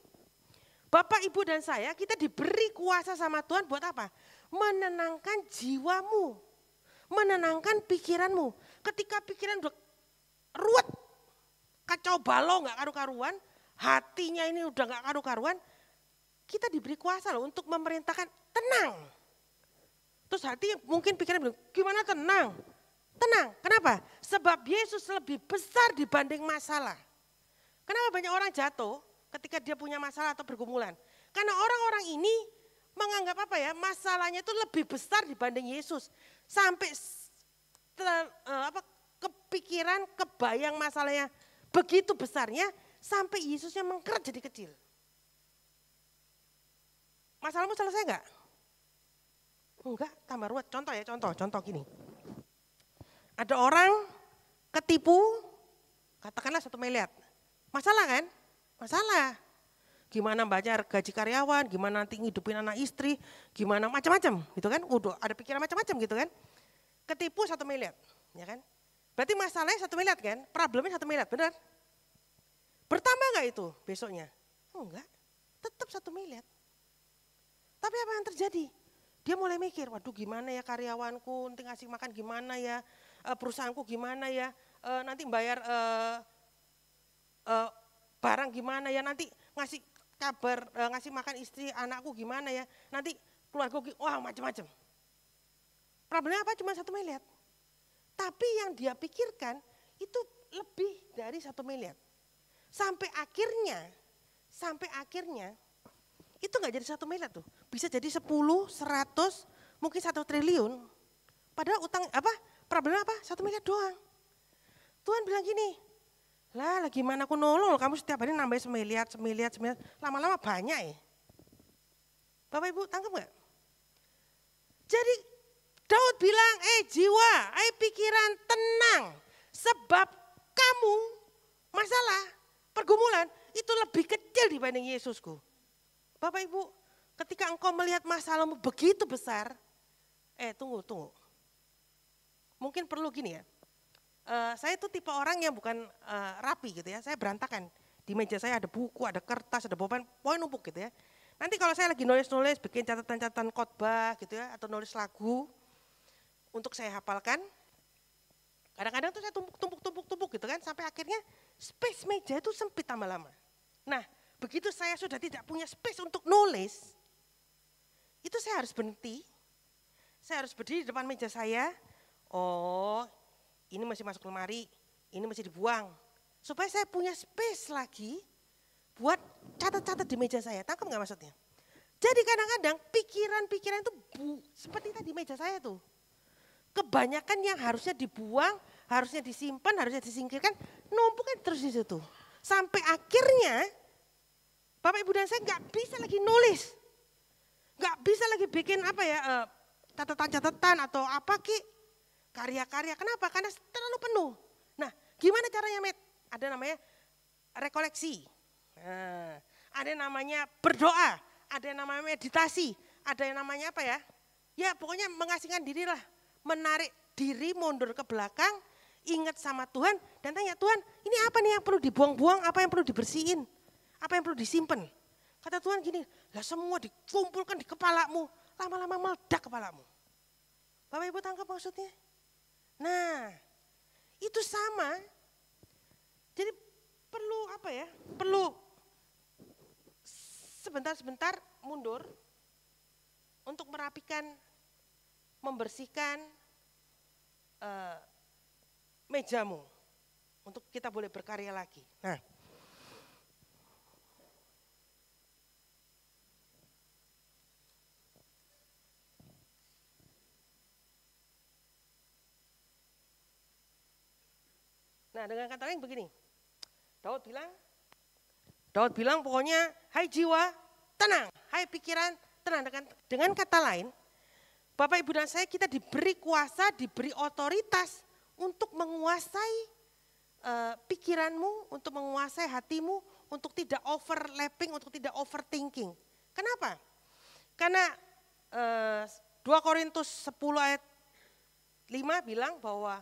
Speaker 5: Bapak Ibu dan saya kita diberi kuasa sama Tuhan buat apa? Menenangkan jiwamu, menenangkan pikiranmu. Ketika pikiran udah ruwet, kacau balau gak karu-karuan, hatinya ini udah gak karu-karuan, kita diberi kuasa loh untuk memerintahkan tenang. Terus hati mungkin pikiran bilang, gimana tenang? Tenang, kenapa? Sebab Yesus lebih besar dibanding masalah. Kenapa banyak orang jatuh ketika dia punya masalah atau pergumulan? Karena orang-orang ini menganggap masalahnya itu lebih besar dibanding Yesus. Sampai kepikiran, kebayang masalahnya begitu besarnya sampai Yesusnya mengkeret jadi kecil. Masalahmu selesai enggak? Enggak, tambah ruwet. Contoh gini. Ada orang ketipu, katakanlah 1 miliar. Masalah kan? Masalah. Gimana bayar gaji karyawan, gimana nanti ngidupin anak istri, gimana macam-macam gitu kan. Udah ada pikiran macam-macam gitu kan. Ketipu 1 miliar, ya kan. Berarti masalahnya 1 miliar kan, problemnya 1 miliar, benar? Bertambah enggak itu besoknya? Enggak, tetap 1 miliar. Tapi apa yang terjadi? Dia mulai mikir, waduh gimana ya karyawanku, nanti ngasih makan gimana ya, perusahaanku gimana ya, nanti bayar barang gimana ya, nanti ngasih kabar, ngasih makan istri anakku gimana ya, nanti keluarga, wah macam-macam. Problemnya apa? Cuma 1 miliar. Tapi yang dia pikirkan itu lebih dari 1 miliar. Sampai akhirnya itu enggak jadi 1 miliar tuh. Bisa jadi 10, 100, mungkin 1 triliun. Padahal utang problemnya apa? 1 miliar doang. Tuhan bilang gini, lah gimana aku nolong, kamu setiap hari nambah 1 miliar, lama-lama banyak ya. Bapak Ibu tangkap enggak? Jadi Daud bilang, jiwa, pikiran tenang, sebab kamu masalah, pergumulan itu lebih kecil dibanding Yesusku. Bapak Ibu, ketika engkau melihat masalahmu begitu besar, tunggu. Mungkin perlu gini ya, saya itu tipe orang yang bukan rapi gitu ya, saya berantakan. Di meja saya ada buku, ada kertas, ada poin numpuk gitu ya. Nanti kalau saya lagi nulis-nulis, bikin catatan-catatan khotbah gitu ya, atau nulis lagu, untuk saya hafalkan, kadang-kadang tuh saya tumpuk gitu kan, sampai akhirnya space meja itu sempit lama-lama. Nah, begitu saya sudah tidak punya space untuk nulis, itu saya harus berhenti, saya harus berdiri di depan meja saya, ini masih masuk lemari, ini masih dibuang, supaya saya punya space lagi buat catat-catat di meja saya, tangkap nggak maksudnya? Jadi kadang-kadang pikiran-pikiran itu seperti tadi meja saya tuh, kebanyakan yang harusnya dibuang, harusnya disimpan, harusnya disingkirkan, numpuknya terus di situ. Sampai akhirnya Bapak Ibu dan saya nggak bisa lagi nulis, nggak bisa lagi bikin catatan-catatan atau karya-karya. Kenapa? Karena terlalu penuh. Nah, gimana caranya, Met? Ada namanya rekoleksi, ada yang namanya berdoa, ada yang namanya meditasi, ada yang namanya ya pokoknya mengasingkan diri lah, menarik diri mundur ke belakang, ingat sama Tuhan dan tanya, Tuhan ini apa nih yang perlu dibuang-buang, apa yang perlu dibersihin, apa yang perlu disimpan. Kata Tuhan gini, lah semua dikumpulkan di kepalamu, lama-lama meledak kepalamu. Bapak Ibu tangkap maksudnya? Nah, itu sama. Jadi perlu sebentar-sebentar mundur untuk merapikan, membersihkan mejamu untuk kita boleh berkarya lagi. Nah, dengan kata lain begini, Daud bilang pokoknya, hai jiwa tenang, hai pikiran tenang. Dengan kata lain, Bapak Ibu dan saya kita diberi kuasa, diberi otoritas untuk menguasai pikiranmu, untuk menguasai hatimu, untuk tidak overlapping, untuk tidak overthinking. Kenapa? Karena 2 Korintus 10 ayat 5 bilang bahwa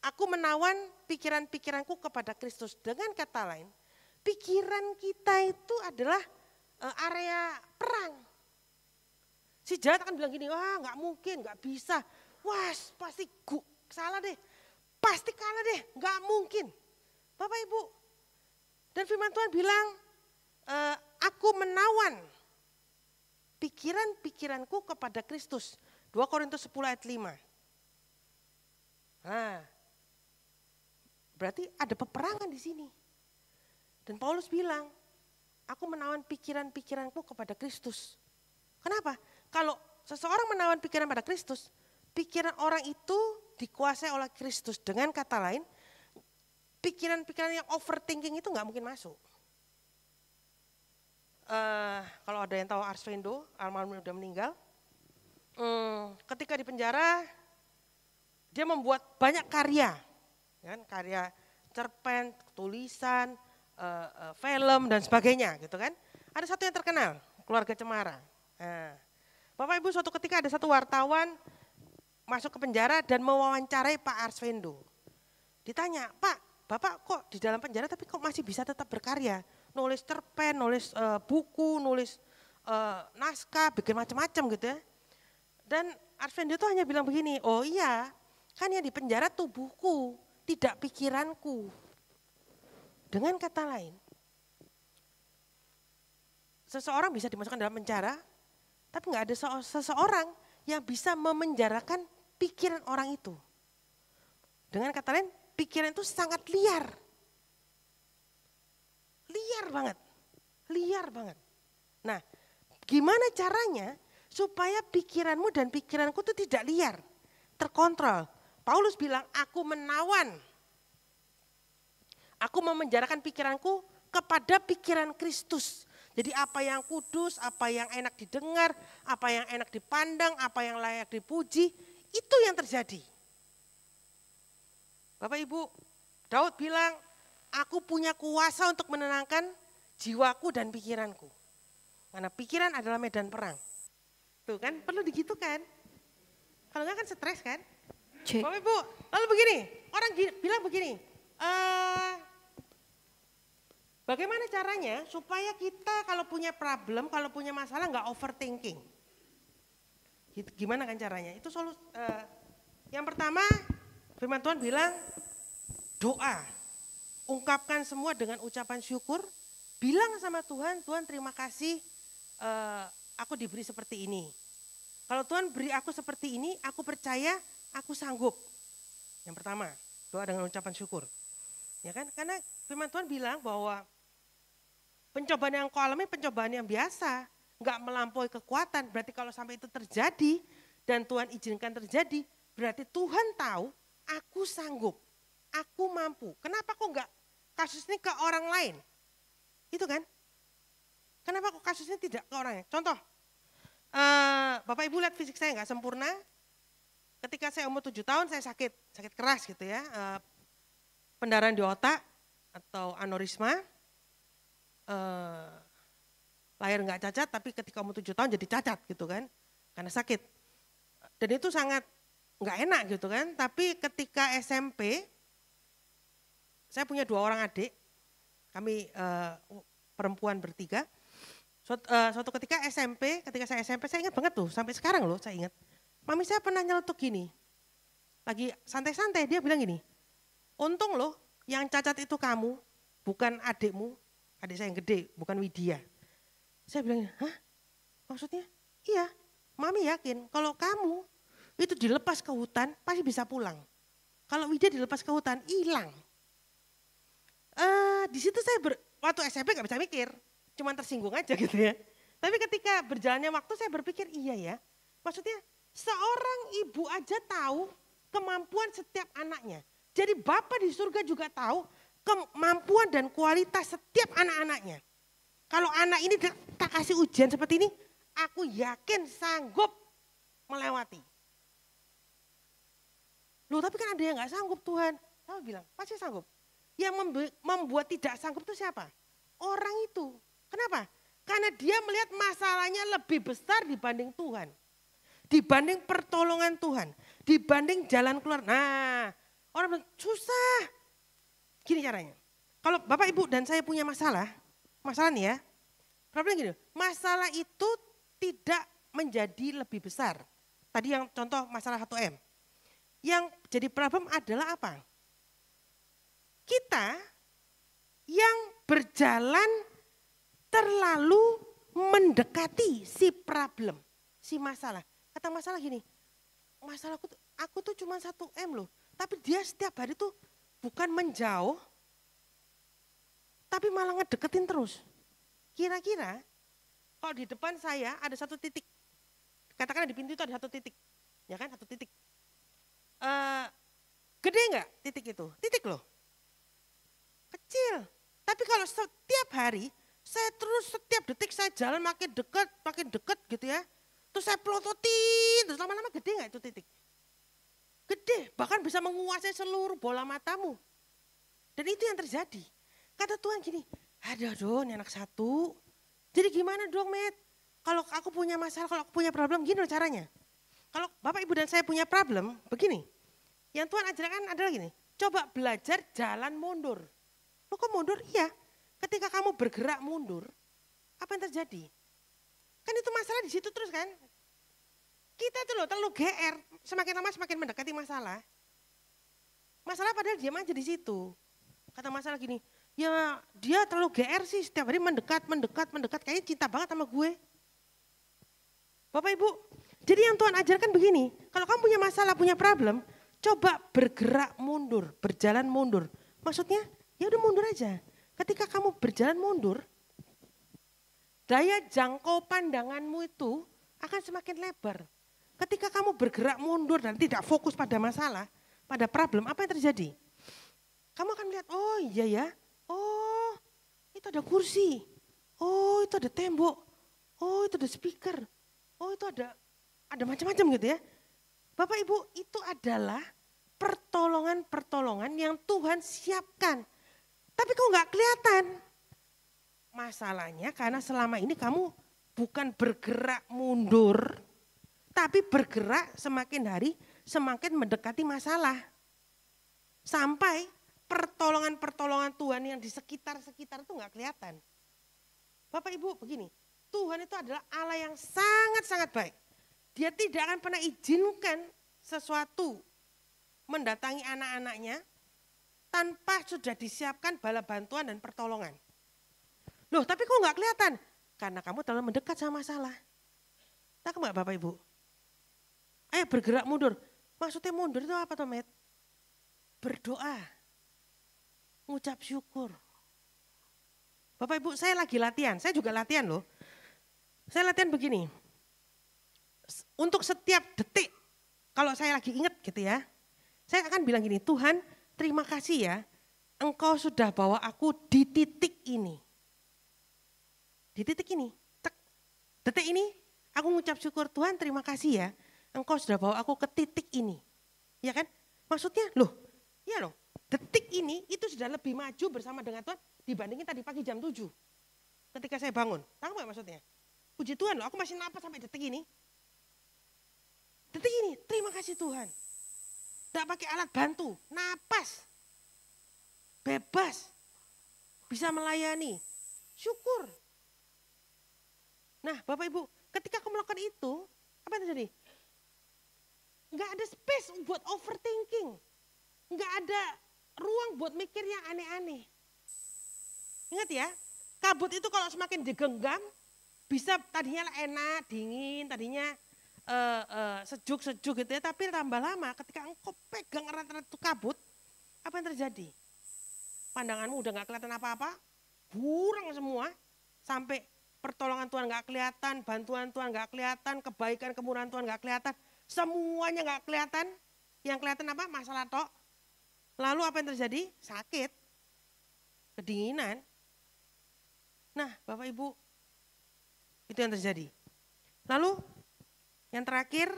Speaker 5: aku menawan pikiran-pikiranku kepada Kristus. Dengan kata lain, pikiran kita itu adalah area perang. Si jahat akan bilang gini, wah nggak mungkin, nggak bisa. Wah pasti salah deh, pasti kalah deh, nggak mungkin. Bapak Ibu, dan firman Tuhan bilang, aku menawan pikiran-pikiranku kepada Kristus. 2 Korintus 10 ayat 5. Nah, berarti ada peperangan di sini. Dan Paulus bilang, aku menawan pikiran-pikiranku kepada Kristus. Kenapa? Kalau seseorang menawan pikiran pada Kristus, pikiran orang itu dikuasai oleh Kristus. Dengan kata lain, pikiran-pikiran yang overthinking itu nggak mungkin masuk. Kalau ada yang tahu Arsvendo, almarhum udah meninggal, ketika di penjara, Dia membuat banyak karya, kan? Karya cerpen, tulisan, film dan sebagainya gitu kan. Ada satu yang terkenal, Keluarga Cemara. Nah, Bapak Ibu, suatu ketika ada satu wartawan masuk ke penjara dan mewawancarai Pak Arswendo. Ditanya, Pak, Bapak kok di dalam penjara tapi kok masih bisa tetap berkarya? Nulis cerpen, nulis buku, nulis naskah, bikin macam-macam gitu ya. Dan Arswendo itu hanya bilang begini, oh iya, kan yang di penjara tubuhku, tidak pikiranku. Dengan kata lain, seseorang bisa dimasukkan dalam penjara, tapi nggak ada seseorang yang bisa memenjarakan pikiran orang itu. Dengan kata lain, pikiran itu sangat liar. Liar banget, liar banget. Nah, gimana caranya supaya pikiranmu dan pikiranku itu tidak liar, terkontrol. Paulus bilang, aku menawan, aku memenjarakan pikiranku kepada pikiran Kristus. Jadi apa yang kudus, apa yang enak didengar, apa yang enak dipandang, apa yang layak dipuji, itu yang terjadi. Bapak Ibu, Daud bilang, aku punya kuasa untuk menenangkan jiwaku dan pikiranku. Karena pikiran adalah medan perang. Tuh kan, perlu digitukan. Kalau enggak kan stres kan?
Speaker 3: Cek.
Speaker 5: Bapak Ibu, lalu begini, orang bilang begini, bagaimana caranya supaya kita kalau punya problem, kalau punya masalah nggak overthinking? Gimana kan caranya? Itu yang pertama, firman Tuhan bilang doa. Ungkapkan semua dengan ucapan syukur. Bilang sama Tuhan, Tuhan terima kasih aku diberi seperti ini. Kalau Tuhan beri aku seperti ini, aku percaya aku sanggup. Yang pertama, doa dengan ucapan syukur. Ya kan? Karena firman Tuhan bilang bahwa pencobaan yang kau alami pencobaan yang biasa, enggak melampaui kekuatan. Berarti kalau sampai itu terjadi dan Tuhan izinkan terjadi, berarti Tuhan tahu aku sanggup, aku mampu. Kenapa kok enggak kasus ini ke orang lain? Itu kan? Kenapa kok kasusnya tidak ke orang lain? Contoh, Bapak Ibu lihat fisik saya enggak sempurna. Ketika saya umur 7 tahun saya sakit keras gitu ya. Pendarahan di otak atau aneurisma. Lahir nggak cacat tapi ketika umur 7 tahun jadi cacat gitu kan, karena sakit. Dan itu sangat nggak enak gitu kan, tapi ketika SMP, saya punya 2 orang adik, kami perempuan bertiga. Suatu ketika saya SMP, saya ingat banget tuh, sampai sekarang loh saya ingat. Mami saya pernah nyeletuk gini, lagi santai-santai dia bilang gini, untung loh yang cacat itu kamu, bukan adikmu. Adik saya yang gede, bukan Widya. Saya bilang, hah? Maksudnya? Iya, Mami yakin kalau kamu itu dilepas ke hutan pasti bisa pulang. Kalau Widya dilepas ke hutan, hilang. Di situ saya waktu SMP gak bisa mikir, cuma tersinggung aja gitu ya. Tapi ketika berjalannya waktu saya berpikir, iya ya. Maksudnya seorang ibu aja tahu kemampuan setiap anaknya. Jadi Bapa di surga juga tahu kemampuan dan kualitas setiap anak-anaknya. Kalau anak ini tak kasih ujian seperti ini, aku yakin sanggup melewati. Loh tapi kan ada yang gak sanggup Tuhan. Saya bilang, pasti sanggup. Yang membuat tidak sanggup itu siapa? Orang itu. Kenapa? Karena dia melihat masalahnya lebih besar dibanding Tuhan. Dibanding pertolongan Tuhan. Dibanding jalan keluar. Nah, orang bilang, susah. Gini caranya, kalau Bapak Ibu dan saya punya masalah nih ya, problem gini, masalah itu tidak menjadi lebih besar. Tadi yang contoh masalah 1M. Yang jadi problem adalah apa? Kita yang berjalan terlalu mendekati si problem, si masalah. Kata masalah gini, masalahku aku tuh cuma 1M loh, tapi dia setiap hari tuh bukan menjauh, tapi malah ngedeketin terus. Kira-kira kalau di depan saya ada 1 titik, katakan di pintu itu ada 1 titik, ya kan 1 titik. Gede enggak titik itu? Titik loh. Kecil. Tapi kalau setiap hari, saya terus setiap detik saya jalan makin dekat gitu ya. Terus saya pelototin, terus lama-lama gede enggak itu titik? Gede, bahkan bisa menguasai seluruh bola matamu. Dan itu yang terjadi. Kata Tuhan gini, aduh ini anak satu. Jadi gimana dong Met? Kalau aku punya masalah, kalau aku punya problem, gini loh caranya. Kalau Bapak Ibu dan saya punya problem, begini. Yang Tuhan ajarkan adalah gini, coba belajar jalan mundur. Lo kok mundur? Iya, ketika kamu bergerak mundur, apa yang terjadi? Kan itu masalah di situ terus kan. Kita tuh loh terlalu GR, semakin lama semakin mendekati masalah. Masalah padahal diam aja di situ. Kata masalah gini, ya dia terlalu GR sih setiap hari mendekat, kayaknya cinta banget sama gue. Bapak Ibu, jadi yang Tuhan ajarkan begini, kalau kamu punya masalah, punya problem, coba bergerak mundur, berjalan mundur. Maksudnya, ya udah mundur aja. Ketika kamu berjalan mundur, daya jangkau pandanganmu itu akan semakin lebar. Ketika kamu bergerak mundur dan tidak fokus pada masalah, pada problem, apa yang terjadi? Kamu akan melihat, oh iya ya, oh itu ada kursi, oh itu ada tembok, oh itu ada speaker, oh itu ada macam-macam gitu ya. Bapak Ibu, itu adalah pertolongan-pertolongan yang Tuhan siapkan. Tapi kok nggak kelihatan? Masalahnya karena selama ini kamu bukan bergerak mundur, tapi bergerak semakin hari semakin mendekati masalah. Sampai pertolongan-pertolongan Tuhan yang di sekitar-sekitar itu nggak kelihatan. Bapak Ibu begini, Tuhan itu adalah Allah yang sangat-sangat baik. Dia tidak akan pernah izinkan sesuatu mendatangi anak-anaknya tanpa sudah disiapkan bala bantuan dan pertolongan. Loh tapi kok nggak kelihatan? Karena kamu terlalu mendekat sama masalah. Tak nggak Bapak Ibu? Ayo bergerak mundur. Maksudnya mundur itu apa toh Met? Berdoa. Ngucap syukur. Bapak Ibu saya lagi latihan, saya juga latihan loh. Saya latihan begini. Untuk setiap detik, kalau saya lagi ingat gitu ya. Saya akan bilang gini, Tuhan terima kasih ya. Engkau sudah bawa aku di titik ini. Di titik ini, detik ini aku mengucap syukur Tuhan terima kasih ya. Engkau sudah bawa aku ke titik ini. Ya kan? Maksudnya loh, ya loh. Detik ini itu sudah lebih maju bersama dengan Tuhan dibandingin tadi pagi jam 7. Ketika saya bangun. Tahu gak maksudnya? Puji Tuhan loh, aku masih napas sampai detik ini. Detik ini, terima kasih Tuhan. Tidak pakai alat bantu, napas. Bebas. Bisa melayani. Syukur. Nah Bapak Ibu, ketika kamu melakukan itu, apa yang terjadi? Enggak ada space buat overthinking. Enggak ada ruang buat mikir yang aneh-aneh. Ingat ya, kabut itu kalau semakin digenggam, bisa tadinya enak, dingin, tadinya sejuk-sejuk gitu ya. Tapi tambah lama ketika engkau pegang erat-erat itu kabut, apa yang terjadi? Pandanganmu udah gak kelihatan apa-apa, buram semua, sampai pertolongan Tuhan gak kelihatan, bantuan Tuhan gak kelihatan, kebaikan kemurahan Tuhan gak kelihatan, semuanya gak kelihatan. Yang kelihatan apa? Masalah tok. Lalu apa yang terjadi? Sakit, kedinginan. Nah Bapak Ibu, itu yang terjadi. Lalu yang terakhir,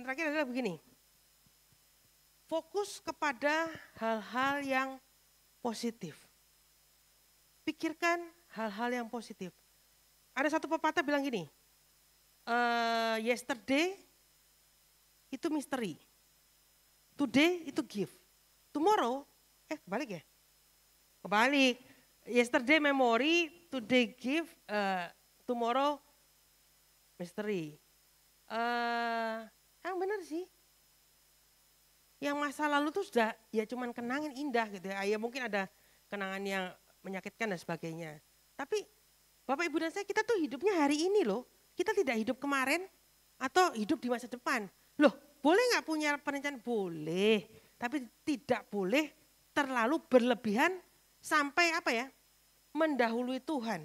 Speaker 5: adalah begini. Fokus kepada hal-hal yang positif. Pikirkan hal-hal yang positif. Ada satu pepatah bilang gini, yesterday itu misteri, today itu gift, tomorrow, kebalik ya? Kebalik, yesterday memory, today gift, tomorrow misteri. Yang benar sih. Yang masa lalu tuh sudah ya cuman kenangan indah gitu ya. Ya mungkin ada kenangan yang menyakitkan dan sebagainya. Tapi Bapak Ibu dan saya kita tuh hidupnya hari ini loh. Kita tidak hidup kemarin atau hidup di masa depan. Loh boleh gak punya perencanaan? Boleh. Tapi tidak boleh terlalu berlebihan sampai apa ya? Mendahului Tuhan.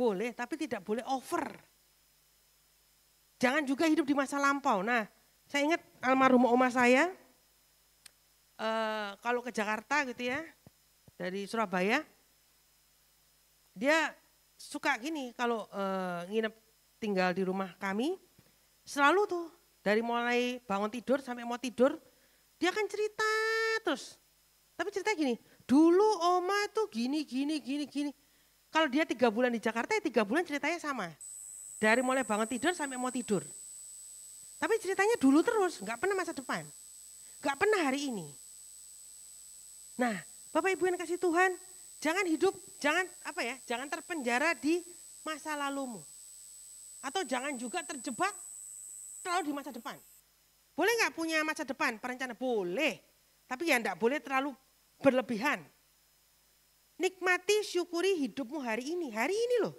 Speaker 5: boleh, tapi tidak boleh over. Jangan juga hidup di masa lampau. Nah, saya ingat almarhum oma saya, kalau ke Jakarta gitu ya, dari Surabaya, dia suka gini kalau nginep tinggal di rumah kami, selalu tuh dari mulai bangun tidur sampai mau tidur, dia akan cerita terus. Tapi cerita gini, dulu oma tuh gini. Kalau dia 3 bulan di Jakarta, ya 3 bulan ceritanya sama. Dari mulai bangun tidur sampai mau tidur. Tapi ceritanya dulu terus, nggak pernah masa depan. Nggak pernah hari ini. Nah, Bapak Ibu yang kasih Tuhan, jangan hidup, jangan terpenjara di masa lalumu. Atau jangan juga terjebak terlalu di masa depan. Boleh nggak punya masa depan, perencana? Boleh. Tapi ya enggak boleh terlalu berlebihan. Nikmati, syukuri hidupmu hari ini loh.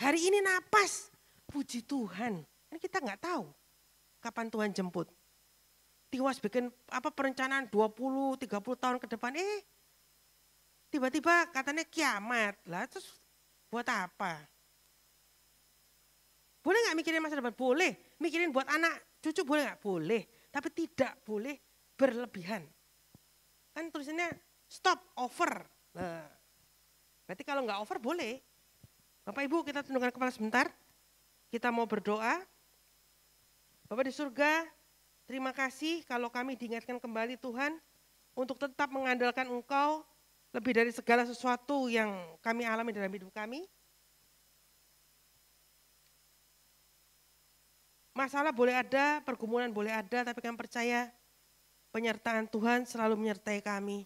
Speaker 5: Hari ini napas, puji Tuhan. Kan kita nggak tahu kapan Tuhan jemput. Tiwas bikin perencanaan 20-30 tahun ke depan, tiba-tiba katanya kiamat. Lah terus buat apa? Boleh nggak mikirin masa depan? Boleh. Mikirin buat anak, cucu boleh nggak? Boleh. Tapi tidak boleh berlebihan. Kan tulisannya stop, over. Nah, berarti kalau nggak over boleh. Bapak Ibu kita tundukkan kepala sebentar. Kita mau berdoa. Bapak di surga, terima kasih kalau kami diingatkan kembali Tuhan untuk tetap mengandalkan Engkau lebih dari segala sesuatu yang kami alami dalam hidup kami. Masalah boleh ada, pergumulan boleh ada, tapi kami percaya penyertaan Tuhan selalu menyertai kami.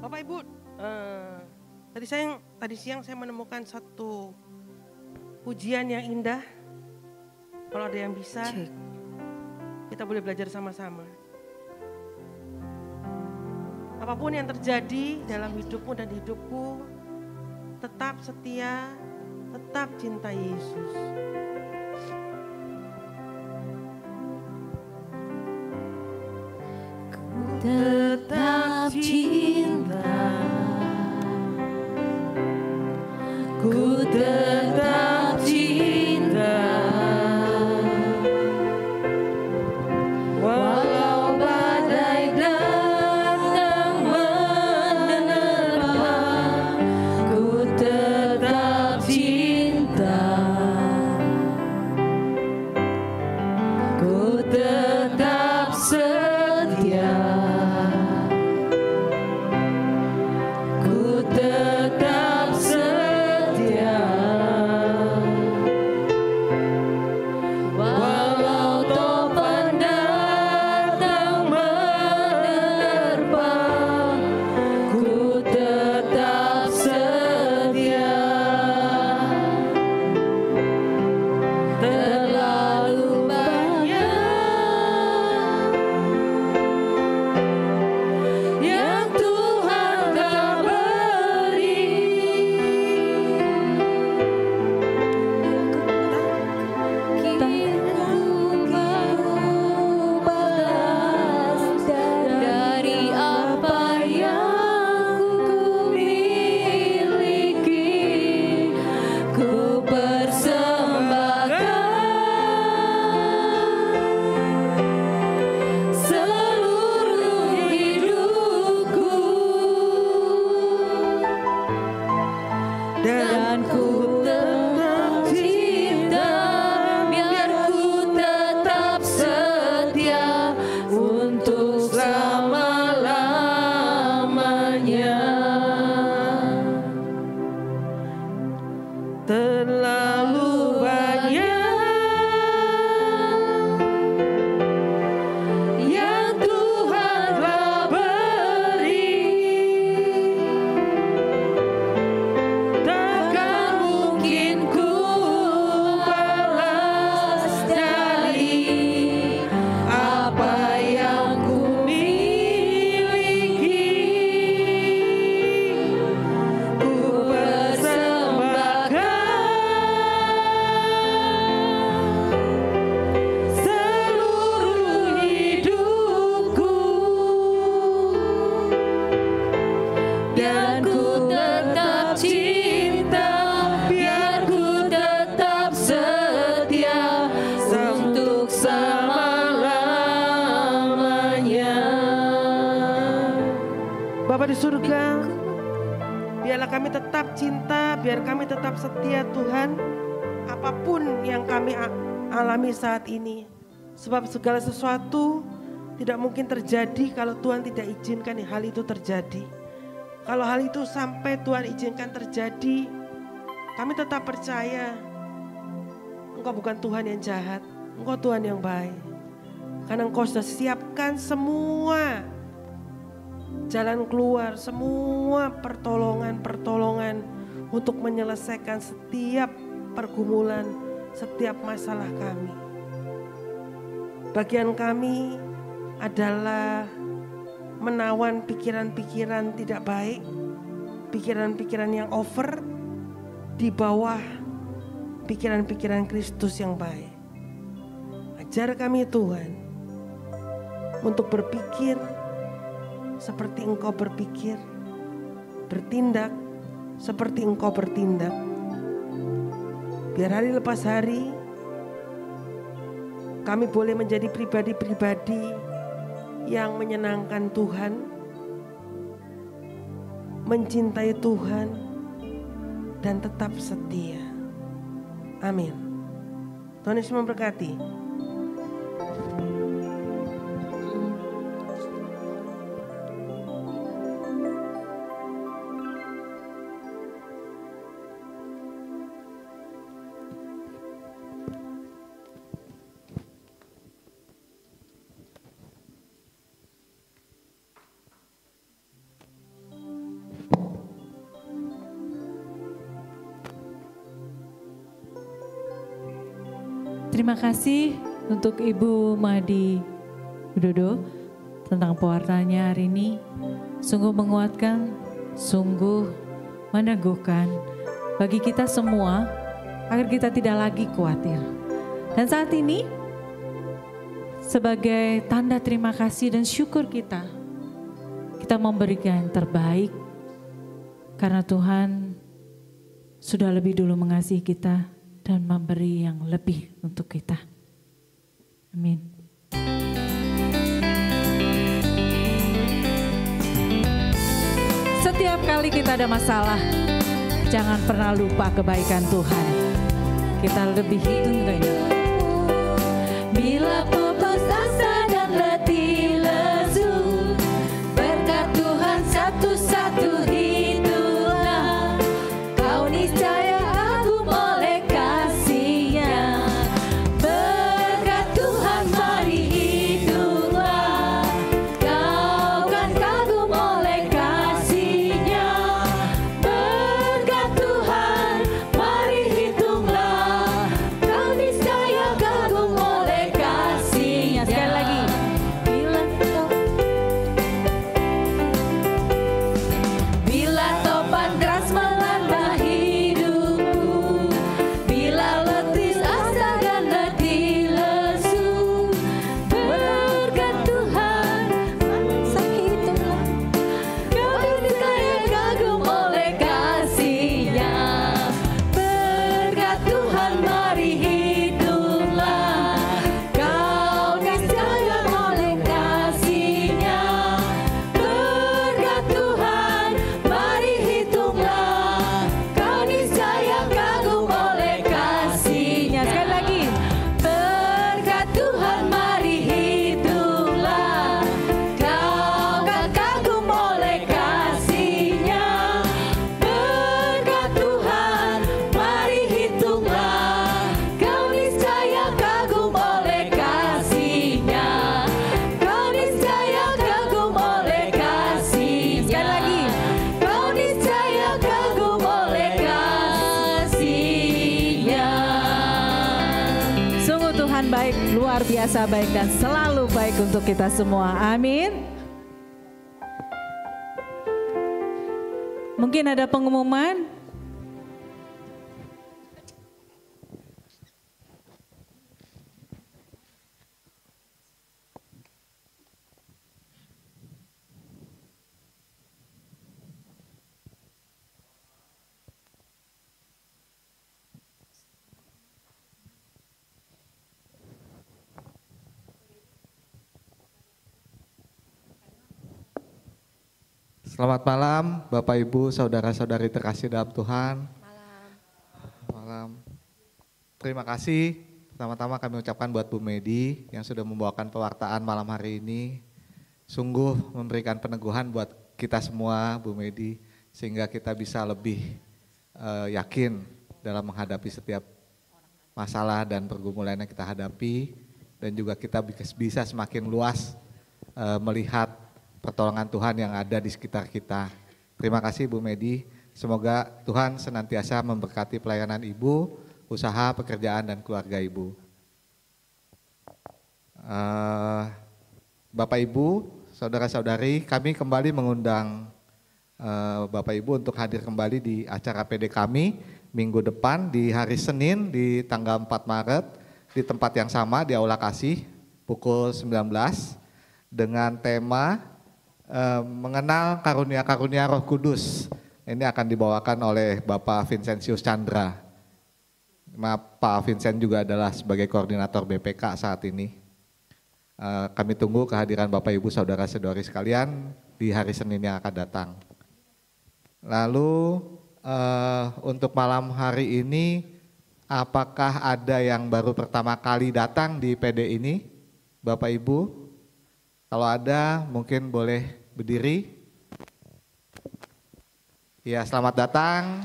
Speaker 5: Bapak Ibu, tadi siang saya menemukan satu pujian yang indah. Kalau ada yang bisa, kita boleh belajar sama-sama. Apapun yang terjadi dalam hidupmu dan hidupku, tetap setia, tetap cinta Yesus.
Speaker 2: Tetap cinta, ku tetap cinta, walau badai datang menerpa, ku tetap cinta, ku tetap setia. Dan ku tetap cinta, biar ku tetap setia untuk selama-lamanya.
Speaker 5: Terlalu banyak
Speaker 2: yang Tuhan telah beri,
Speaker 5: takkan surga, biarlah kami tetap cinta, biar kami tetap setia Tuhan, apapun yang kami alami saat ini. Sebab segala sesuatu tidak mungkin terjadi kalau Tuhan tidak izinkan hal itu terjadi. Kalau hal itu sampai Tuhan izinkan terjadi, kami tetap percaya Engkau bukan Tuhan yang jahat, Engkau Tuhan yang baik. Karena Engkau sudah siapkan semua jalan keluar, semua pertolongan untuk menyelesaikan setiap pergumulan, setiap masalah kami. Bagian kami adalah menawan pikiran-pikiran tidak baik, pikiran-pikiran yang over di bawah pikiran-pikiran Kristus yang baik. Ajar kami Tuhan untuk berpikir seperti Engkau berpikir, bertindak seperti Engkau bertindak. Biar hari lepas hari kami boleh menjadi pribadi-pribadi yang menyenangkan Tuhan, mencintai Tuhan, dan tetap setia. Amin. Tuhan Yesus memberkati.
Speaker 2: Terima kasih untuk Ibu Madi Widodo tentang pewartanya hari ini. Sungguh menguatkan, sungguh meneguhkan bagi kita semua agar kita tidak lagi khawatir. Dan saat ini sebagai tanda terima kasih dan syukur kita memberikan yang terbaik karena Tuhan sudah lebih dulu mengasihi kita dan memberi yang lebih untuk kita. Amin. Setiap kali kita ada masalah, jangan pernah lupa kebaikan Tuhan. Kita lebih hitung ini. Bila putus asa dan letih lesu, berkat Tuhan satu-satu hiduplah. Kau niscaya agung oleh kasih-Nya. Berkat Tuhan mari hiduplah. Kau kan kagum oleh kasih-Nya. Berkat Tuhan mari hitunglah. Kau niscaya kagum oleh kasih-Nya. Sekali lagi. Bila topan keras melanda hidupku, bila letih asa dan letih lesu, berkat Tuhan mari hitunglah. Kau niscaya kagum oleh kasih-Nya. Berkat Tuhan mari hitunglah. Kau niscaya oleh kasih-Nya. Berkat Tuhan mari hitunglah. Kau niscaya kagum oleh kasih-Nya. Sekali lagi. Berkat Tuhan mari hitunglah. Kau kan kagum oleh kasih-Nya. Berkat Tuhan mari hitunglah. Kau niscaya kagum oleh kasih-Nya. Kau niscaya kagum oleh kasih-Nya. Sekali lagi. Kau niscaya kagum oleh kasih-Nya. Sungguh Tuhan baik, luar biasa baik dan selalu baik untuk kita semua. Amin. Mungkin ada pengumuman.
Speaker 6: Selamat malam Bapak Ibu, saudara-saudari terkasih dalam Tuhan. Malam. Terima kasih. Pertama-tama kami ucapkan buat Bu Medi yang sudah membawakan pewartaan malam hari ini. Sungguh memberikan peneguhan buat kita semua Bu Medi, sehingga kita bisa lebih yakin dalam menghadapi setiap masalah dan pergumulan yang kita hadapi. Dan juga kita bisa semakin luas melihat pertolongan Tuhan yang ada di sekitar kita. Terima kasih Bu Medi, semoga Tuhan senantiasa memberkati pelayanan Ibu, usaha, pekerjaan, dan keluarga Ibu. Bapak Ibu, saudara-saudari, kami kembali mengundang Bapak Ibu untuk hadir kembali di acara PD kami minggu depan di hari Senin di tanggal 4 Maret di tempat yang sama di Aula Kasih pukul 19 dengan tema mengenal karunia-karunia Roh Kudus. Ini akan dibawakan oleh Bapak Vincentius Chandra. Pak Vincent juga adalah sebagai koordinator BPK saat ini. Kami tunggu kehadiran Bapak Ibu saudara-saudari sekalian di hari Senin yang akan datang. Lalu untuk malam hari ini, apakah ada yang baru pertama kali datang di PD ini, Bapak Ibu? Kalau ada mungkin boleh berdiri. Ya, selamat datang.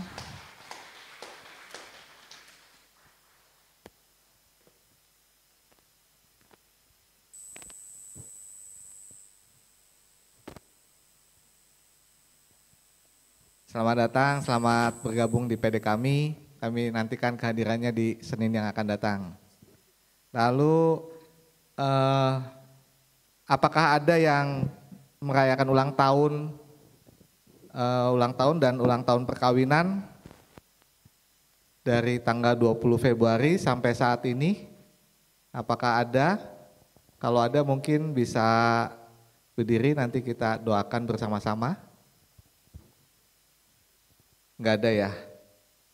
Speaker 6: Selamat datang, selamat bergabung di PD kami. Kami nantikan kehadirannya di Senin yang akan datang. Lalu apakah ada yang merayakan ulang tahun dan ulang tahun perkawinan dari tanggal 20 Februari sampai saat ini? Apakah ada? Kalau ada mungkin bisa berdiri, nanti kita doakan bersama-sama. Enggak ada ya?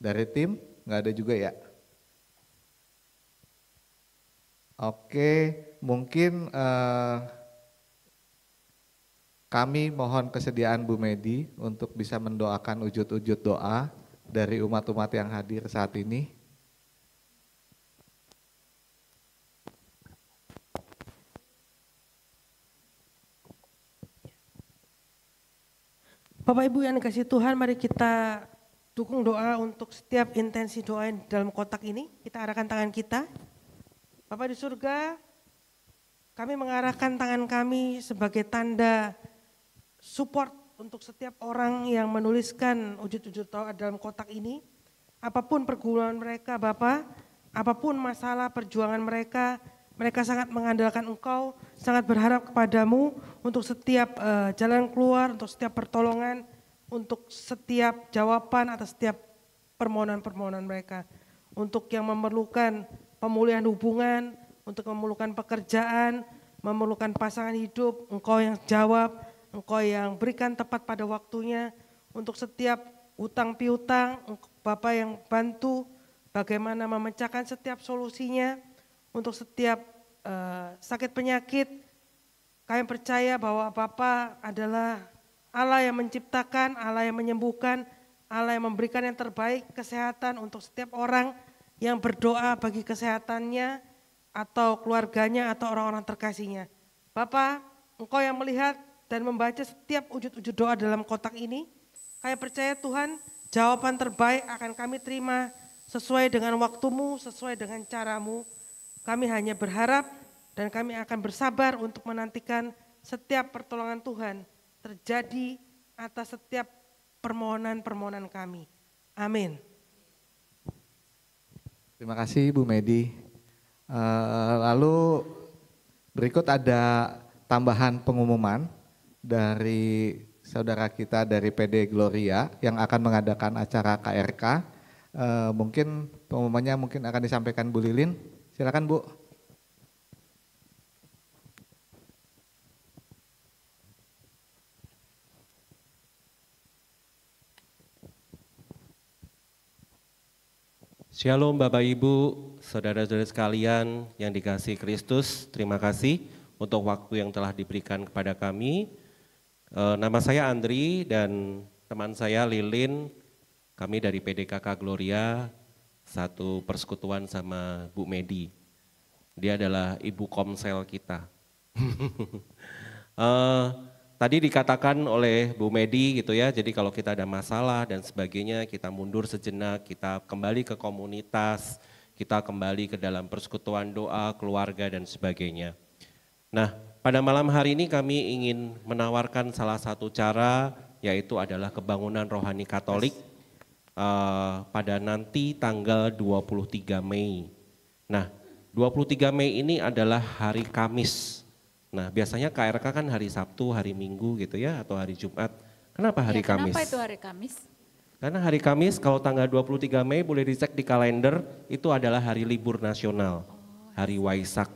Speaker 6: Dari tim? Enggak ada juga ya? Oke, mungkin kami mohon kesediaan Bu Medi untuk bisa mendoakan wujud-wujud doa dari umat-umat yang hadir saat ini.
Speaker 5: Bapak Ibu yang dikasihi Tuhan, mari kita dukung doa untuk setiap intensi doa yang dalam kotak ini. Kita arahkan tangan kita. Bapak di surga, kami mengarahkan tangan kami sebagai tanda support untuk setiap orang yang menuliskan wujud-wujud doa dalam kotak ini. Apapun pergumulan mereka Bapak, apapun masalah perjuangan mereka, mereka sangat mengandalkan Engkau, sangat berharap kepadamu untuk setiap jalan keluar, untuk setiap pertolongan, untuk setiap jawaban atas setiap permohonan-permohonan mereka. Untuk yang memerlukan pemulihan hubungan, untuk memerlukan pekerjaan, memerlukan pasangan hidup, Engkau yang jawab, Engkau yang berikan tepat pada waktunya. Untuk setiap utang piutang, Bapak yang bantu bagaimana memecahkan setiap solusinya. Untuk setiap sakit penyakit, kami percaya bahwa Bapa adalah Allah yang menciptakan, Allah yang menyembuhkan, Allah yang memberikan yang terbaik kesehatan untuk setiap orang yang berdoa bagi kesehatannya atau keluarganya atau orang-orang terkasihnya. Bapa, Engkau yang melihat dan membaca setiap wujud-wujud doa dalam kotak ini, kami percaya Tuhan jawaban terbaik akan kami terima sesuai dengan waktumu, sesuai dengan caramu. Kami hanya berharap dan kami akan bersabar untuk menantikan setiap pertolongan Tuhan terjadi atas setiap permohonan-permohonan kami. Amin.
Speaker 6: Terima kasih Bu Medi. Lalu berikut ada tambahan pengumuman dari saudara kita dari PD Gloria yang akan mengadakan acara KRK. Mungkin pengumumannya mungkin akan disampaikan Bu Lilin. Silakan Bu.
Speaker 7: Shalom Bapak Ibu, saudara-saudara sekalian yang dikasihi Kristus, terima kasih untuk waktu yang telah diberikan kepada kami. Nama saya Andri dan teman saya Lilin, kami dari PDKK Gloria, satu persekutuan sama Bu Medi. Dia adalah ibu komsel kita. Tadi dikatakan oleh Bu Medi gitu ya, jadi kalau kita ada masalah dan sebagainya, kita mundur sejenak, kita kembali ke komunitas, kita kembali ke dalam persekutuan doa, keluarga dan sebagainya. Nah, pada malam hari ini kami ingin menawarkan salah satu cara, yaitu adalah kebangunan rohani Katolik pada nanti tanggal 23 Mei. Nah, 23 Mei ini adalah hari Kamis. Nah, biasanya KRK kan hari Sabtu, hari Minggu gitu ya, atau hari Jumat. Kenapa hari Kamis?
Speaker 3: Kenapa itu hari Kamis?
Speaker 7: Karena hari Kamis kalau tanggal 23 Mei boleh dicek di kalender, itu adalah hari libur nasional, hari Waisak.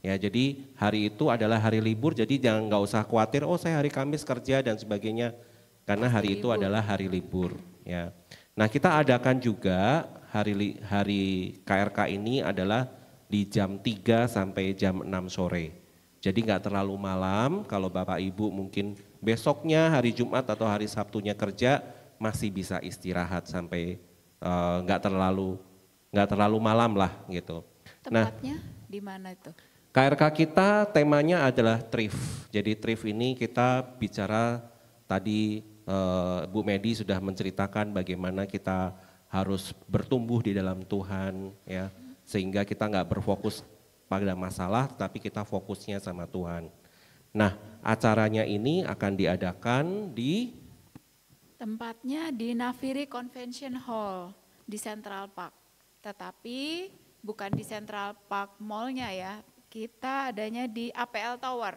Speaker 7: Ya, jadi hari itu adalah hari libur, jadi jangan nggak usah khawatir, oh saya hari Kamis kerja dan sebagainya, karena hari itu adalah hari libur. Ya, nah kita adakan juga hari KRK ini adalah di jam 3 sampai jam 6 sore. Jadi nggak terlalu malam, kalau Bapak Ibu mungkin besoknya hari Jumat atau hari Sabtunya kerja masih bisa istirahat sampai nggak terlalu malam lah gitu.
Speaker 3: Tempatnya di mana itu?
Speaker 7: KRK kita temanya adalah thrift. Jadi thrift ini kita bicara tadi Bu Medi sudah menceritakan bagaimana kita harus bertumbuh di dalam Tuhan ya, sehingga kita nggak berfokus pada masalah tapi kita fokusnya sama Tuhan. Nah, acaranya ini akan diadakan di
Speaker 3: Tempatnya di Naviri Convention Hall di Central Park. Tetapi bukan di Central Park Mall-nya ya. Kita adanya di APL Tower.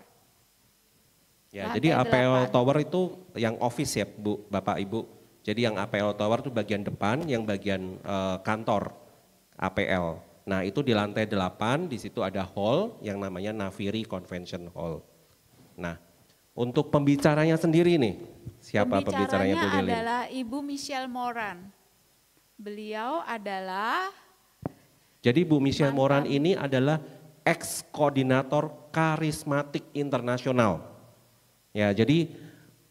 Speaker 7: Ya,
Speaker 3: Lantai
Speaker 7: jadi APL
Speaker 3: 8.
Speaker 7: Tower itu yang office ya Bu, Bapak Ibu. Jadi yang APL Tower itu bagian depan, yang bagian kantor APL. Nah itu di lantai 8, di situ ada hall yang namanya Naviri Convention Hall. Nah untuk pembicaranya sendiri nih, siapa pembicaranya Bu Lilin?
Speaker 3: Adalah Ibu Michelle Moran. Beliau adalah...
Speaker 7: Jadi Bu Michelle Moran ini adalah ex-koordinator karismatik internasional. Ya, jadi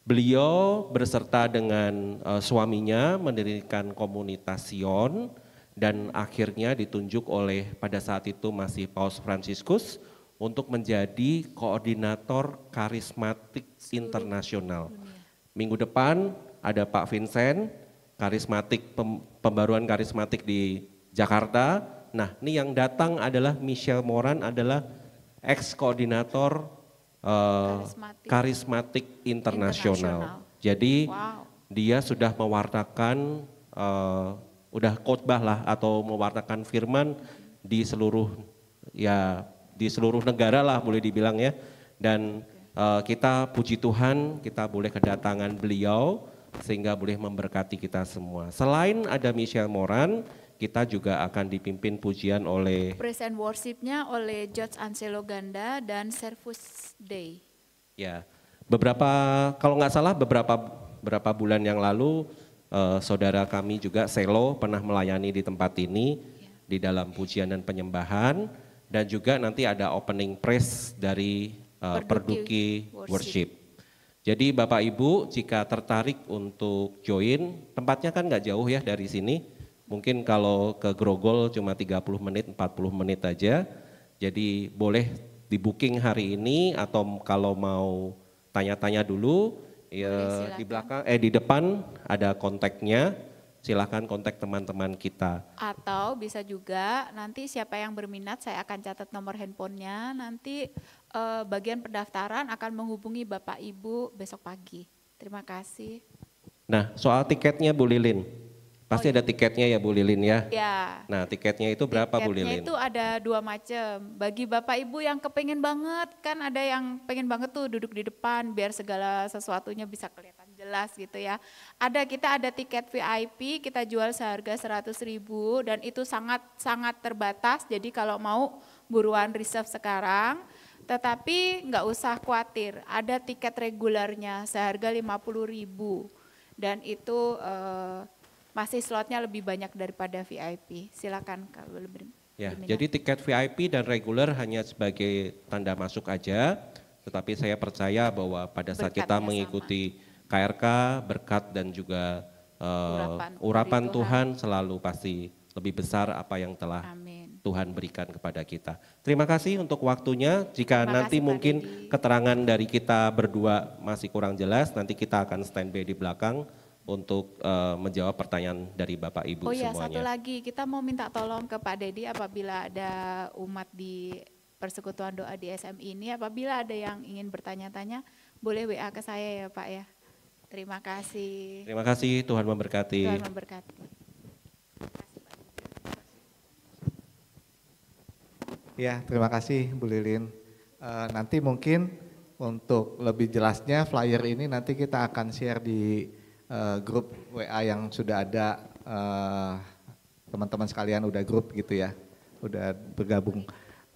Speaker 7: beliau berserta dengan suaminya mendirikan komunitas Sion dan akhirnya ditunjuk oleh pada saat itu masih Paus Fransiskus untuk menjadi koordinator karismatik internasional. Minggu depan ada Pak Vincent, karismatik pembaruan karismatik di Jakarta. Nah, ini yang datang adalah Michelle Moran, adalah ex-koordinator karismatik internasional. Jadi dia sudah mewartakan, udah khotbah lah atau mewartakan firman di seluruh negara lah boleh dibilang ya. Dan kita puji Tuhan kita boleh kedatangan beliau sehingga boleh memberkati kita semua. Selain ada Michelle Moran, kita juga akan dipimpin pujian oleh
Speaker 3: Praise and Worship-nya oleh George Anselo Ganda dan Servus Day.
Speaker 7: Ya, kalau nggak salah beberapa bulan yang lalu saudara kami juga Selo pernah melayani di tempat ini di dalam pujian dan penyembahan, dan juga nanti ada opening praise dari Perduki Worship. Jadi Bapak Ibu jika tertarik untuk join, tempatnya kan nggak jauh ya dari sini. Mungkin kalau ke Grogol cuma 30 menit, 40 menit aja. Jadi boleh di booking hari ini atau kalau mau tanya-tanya dulu ya, di depan ada kontaknya. Silakan kontak teman-teman kita.
Speaker 3: Atau bisa juga nanti siapa yang berminat saya akan catat nomor handphonenya. Nanti bagian pendaftaran akan menghubungi Bapak Ibu besok pagi. Terima kasih.
Speaker 7: Nah soal tiketnya Bu Lilin. Pasti ada tiketnya ya Bu Lilin ya?
Speaker 3: Ya.
Speaker 7: Nah tiketnya itu berapa Bu Lilin?
Speaker 3: Tiketnya itu ada 2 macam. Bagi Bapak Ibu yang kepengen banget, kan ada yang pengen banget tuh duduk di depan biar segala sesuatunya bisa kelihatan jelas gitu ya. Kita ada tiket VIP, kita jual seharga 100.000 dan itu sangat terbatas. Jadi kalau mau buruan reserve sekarang. Tetapi nggak usah khawatir, ada tiket regulernya seharga 50.000 dan itu masih slotnya lebih banyak daripada VIP. Silakan kalau lebih.
Speaker 7: Ya, jadi tiket VIP dan reguler hanya sebagai tanda masuk aja. tetapi saya percaya bahwa pada saat kita
Speaker 8: Berkatnya
Speaker 7: mengikuti KRK, berkat dan juga urapan
Speaker 8: dari
Speaker 7: Tuhan selalu pasti lebih besar apa yang telah
Speaker 8: Amin.
Speaker 7: Tuhan berikan kepada kita. Terima kasih untuk waktunya. Jika
Speaker 8: Terima
Speaker 7: nanti
Speaker 8: kasih, Pak
Speaker 7: mungkin
Speaker 8: Dedi.
Speaker 7: keterangan dari kita berdua masih kurang jelas, nanti kita akan standby di belakang untuk menjawab pertanyaan dari Bapak Ibu
Speaker 8: Oh ya,
Speaker 7: semuanya.
Speaker 8: satu lagi, kita mau minta tolong ke Pak Dedi apabila ada umat di Persekutuan Doa di SMI ini, apabila ada yang ingin bertanya-tanya, boleh WA ke saya ya Pak ya. Terima kasih.
Speaker 7: Terima kasih, Tuhan memberkati.
Speaker 8: Tuhan memberkati.
Speaker 6: Ya, terima kasih Bu Lilin. Nanti mungkin untuk lebih jelasnya flyer ini nanti kita akan share di grup WA yang sudah ada, teman-teman sekalian udah grup gitu ya, udah bergabung.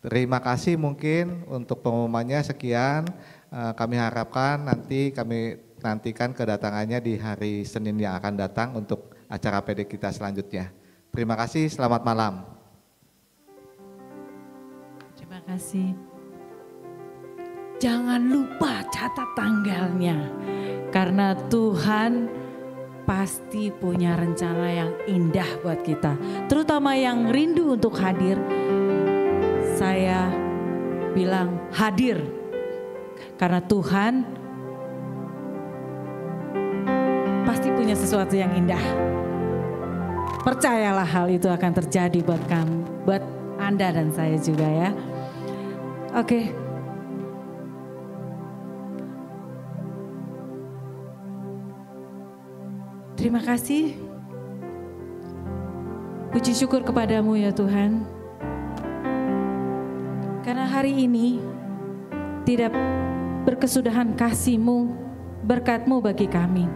Speaker 6: Terima kasih mungkin untuk pengumumannya sekian, kami harapkan nanti kami nantikan kedatangannya di hari Senin yang akan datang untuk acara PD kita selanjutnya. Terima kasih, selamat malam.
Speaker 2: Terima kasih. Jangan lupa catat tanggalnya, karena Tuhan pasti punya rencana yang indah buat kita. Terutama yang rindu untuk hadir, saya bilang hadir. Karena Tuhan pasti punya sesuatu yang indah. Percayalah hal itu akan terjadi buat kamu, buat Anda dan saya juga ya. Oke. Terima kasih. Puji syukur kepadamu ya Tuhan. Karena hari ini tidak berkesudahan kasih-Mu, berkat-Mu bagi kami.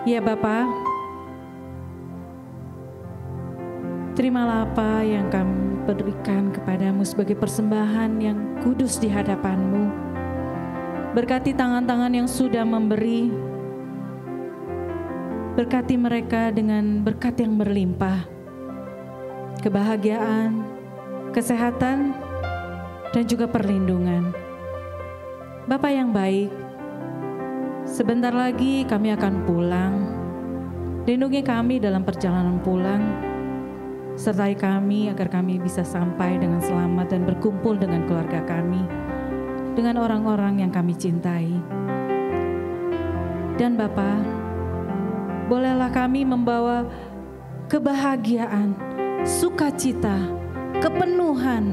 Speaker 2: Ya Bapa, terimalah apa yang kami berikan kepadamu sebagai persembahan yang kudus di hadapan-Mu. Berkati tangan-tangan yang sudah memberi, berkati mereka dengan berkat yang berlimpah, kebahagiaan, kesehatan, dan juga perlindungan. Bapa yang baik, sebentar lagi kami akan pulang. Lindungi kami dalam perjalanan pulang, sertai kami agar kami bisa sampai dengan selamat dan berkumpul dengan keluarga kami, dengan orang-orang yang kami cintai. Dan Bapa, bolehlah kami membawa kebahagiaan, sukacita, kepenuhan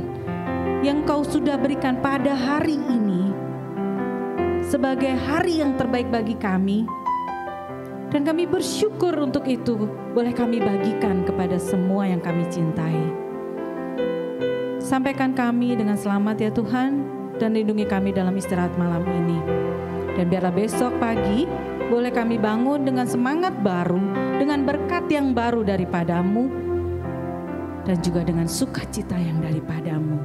Speaker 2: yang Kau sudah berikan pada hari ini sebagai hari yang terbaik bagi kami. Dan kami bersyukur untuk itu boleh kami bagikan kepada semua yang kami cintai. Sampaikan kami dengan selamat ya Tuhan, dan lindungi kami dalam istirahat malam ini. Dan biarlah besok pagi boleh kami bangun dengan semangat baru, dengan berkat yang baru daripada-Mu, dan juga dengan sukacita yang daripada-Mu.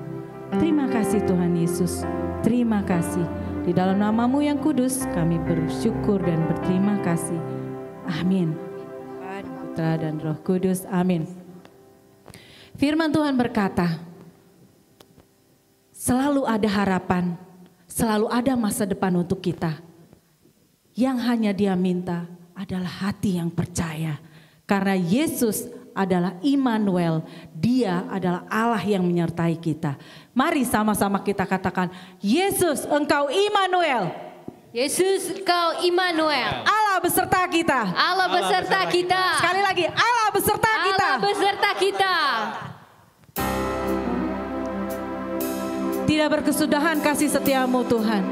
Speaker 2: Terima kasih Tuhan Yesus, terima kasih. Di dalam nama-Mu yang kudus kami bersyukur dan berterima kasih. Amin. Bapa, Putra dan Roh Kudus, amin. Firman Tuhan berkata, selalu ada harapan, selalu ada masa depan untuk kita. Yang hanya Dia minta adalah hati yang percaya. Karena Yesus adalah Immanuel, Dia adalah Allah yang menyertai kita. Mari sama-sama kita katakan, Yesus Engkau Immanuel.
Speaker 3: Yesus, Engkau Immanuel.
Speaker 2: Allah beserta kita.
Speaker 3: Allah beserta kita.
Speaker 2: Sekali lagi, Allah beserta kita.
Speaker 3: Allah beserta kita.
Speaker 2: Tidak berkesudahan kasih setia-Mu Tuhan.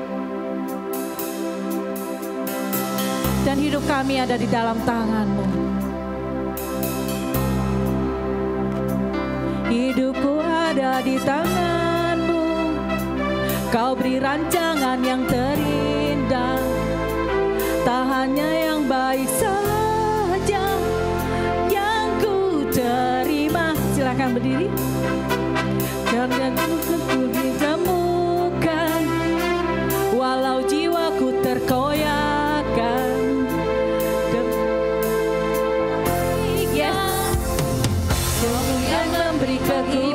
Speaker 2: Dan hidup kami ada di dalam tangan-Mu. Hidupku ada di tangan-Mu. Kau beri rancangan yang terindah, tak hanya yang baik saja yang ku terima. Silakan berdiri. Karena ku ditemukan, walau jiwaku terkoyakkan.
Speaker 3: Yes.
Speaker 2: Yang memberi kehiburan,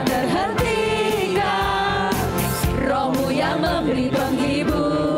Speaker 3: terhentikan, Roh-Mu yang memberi penghibur.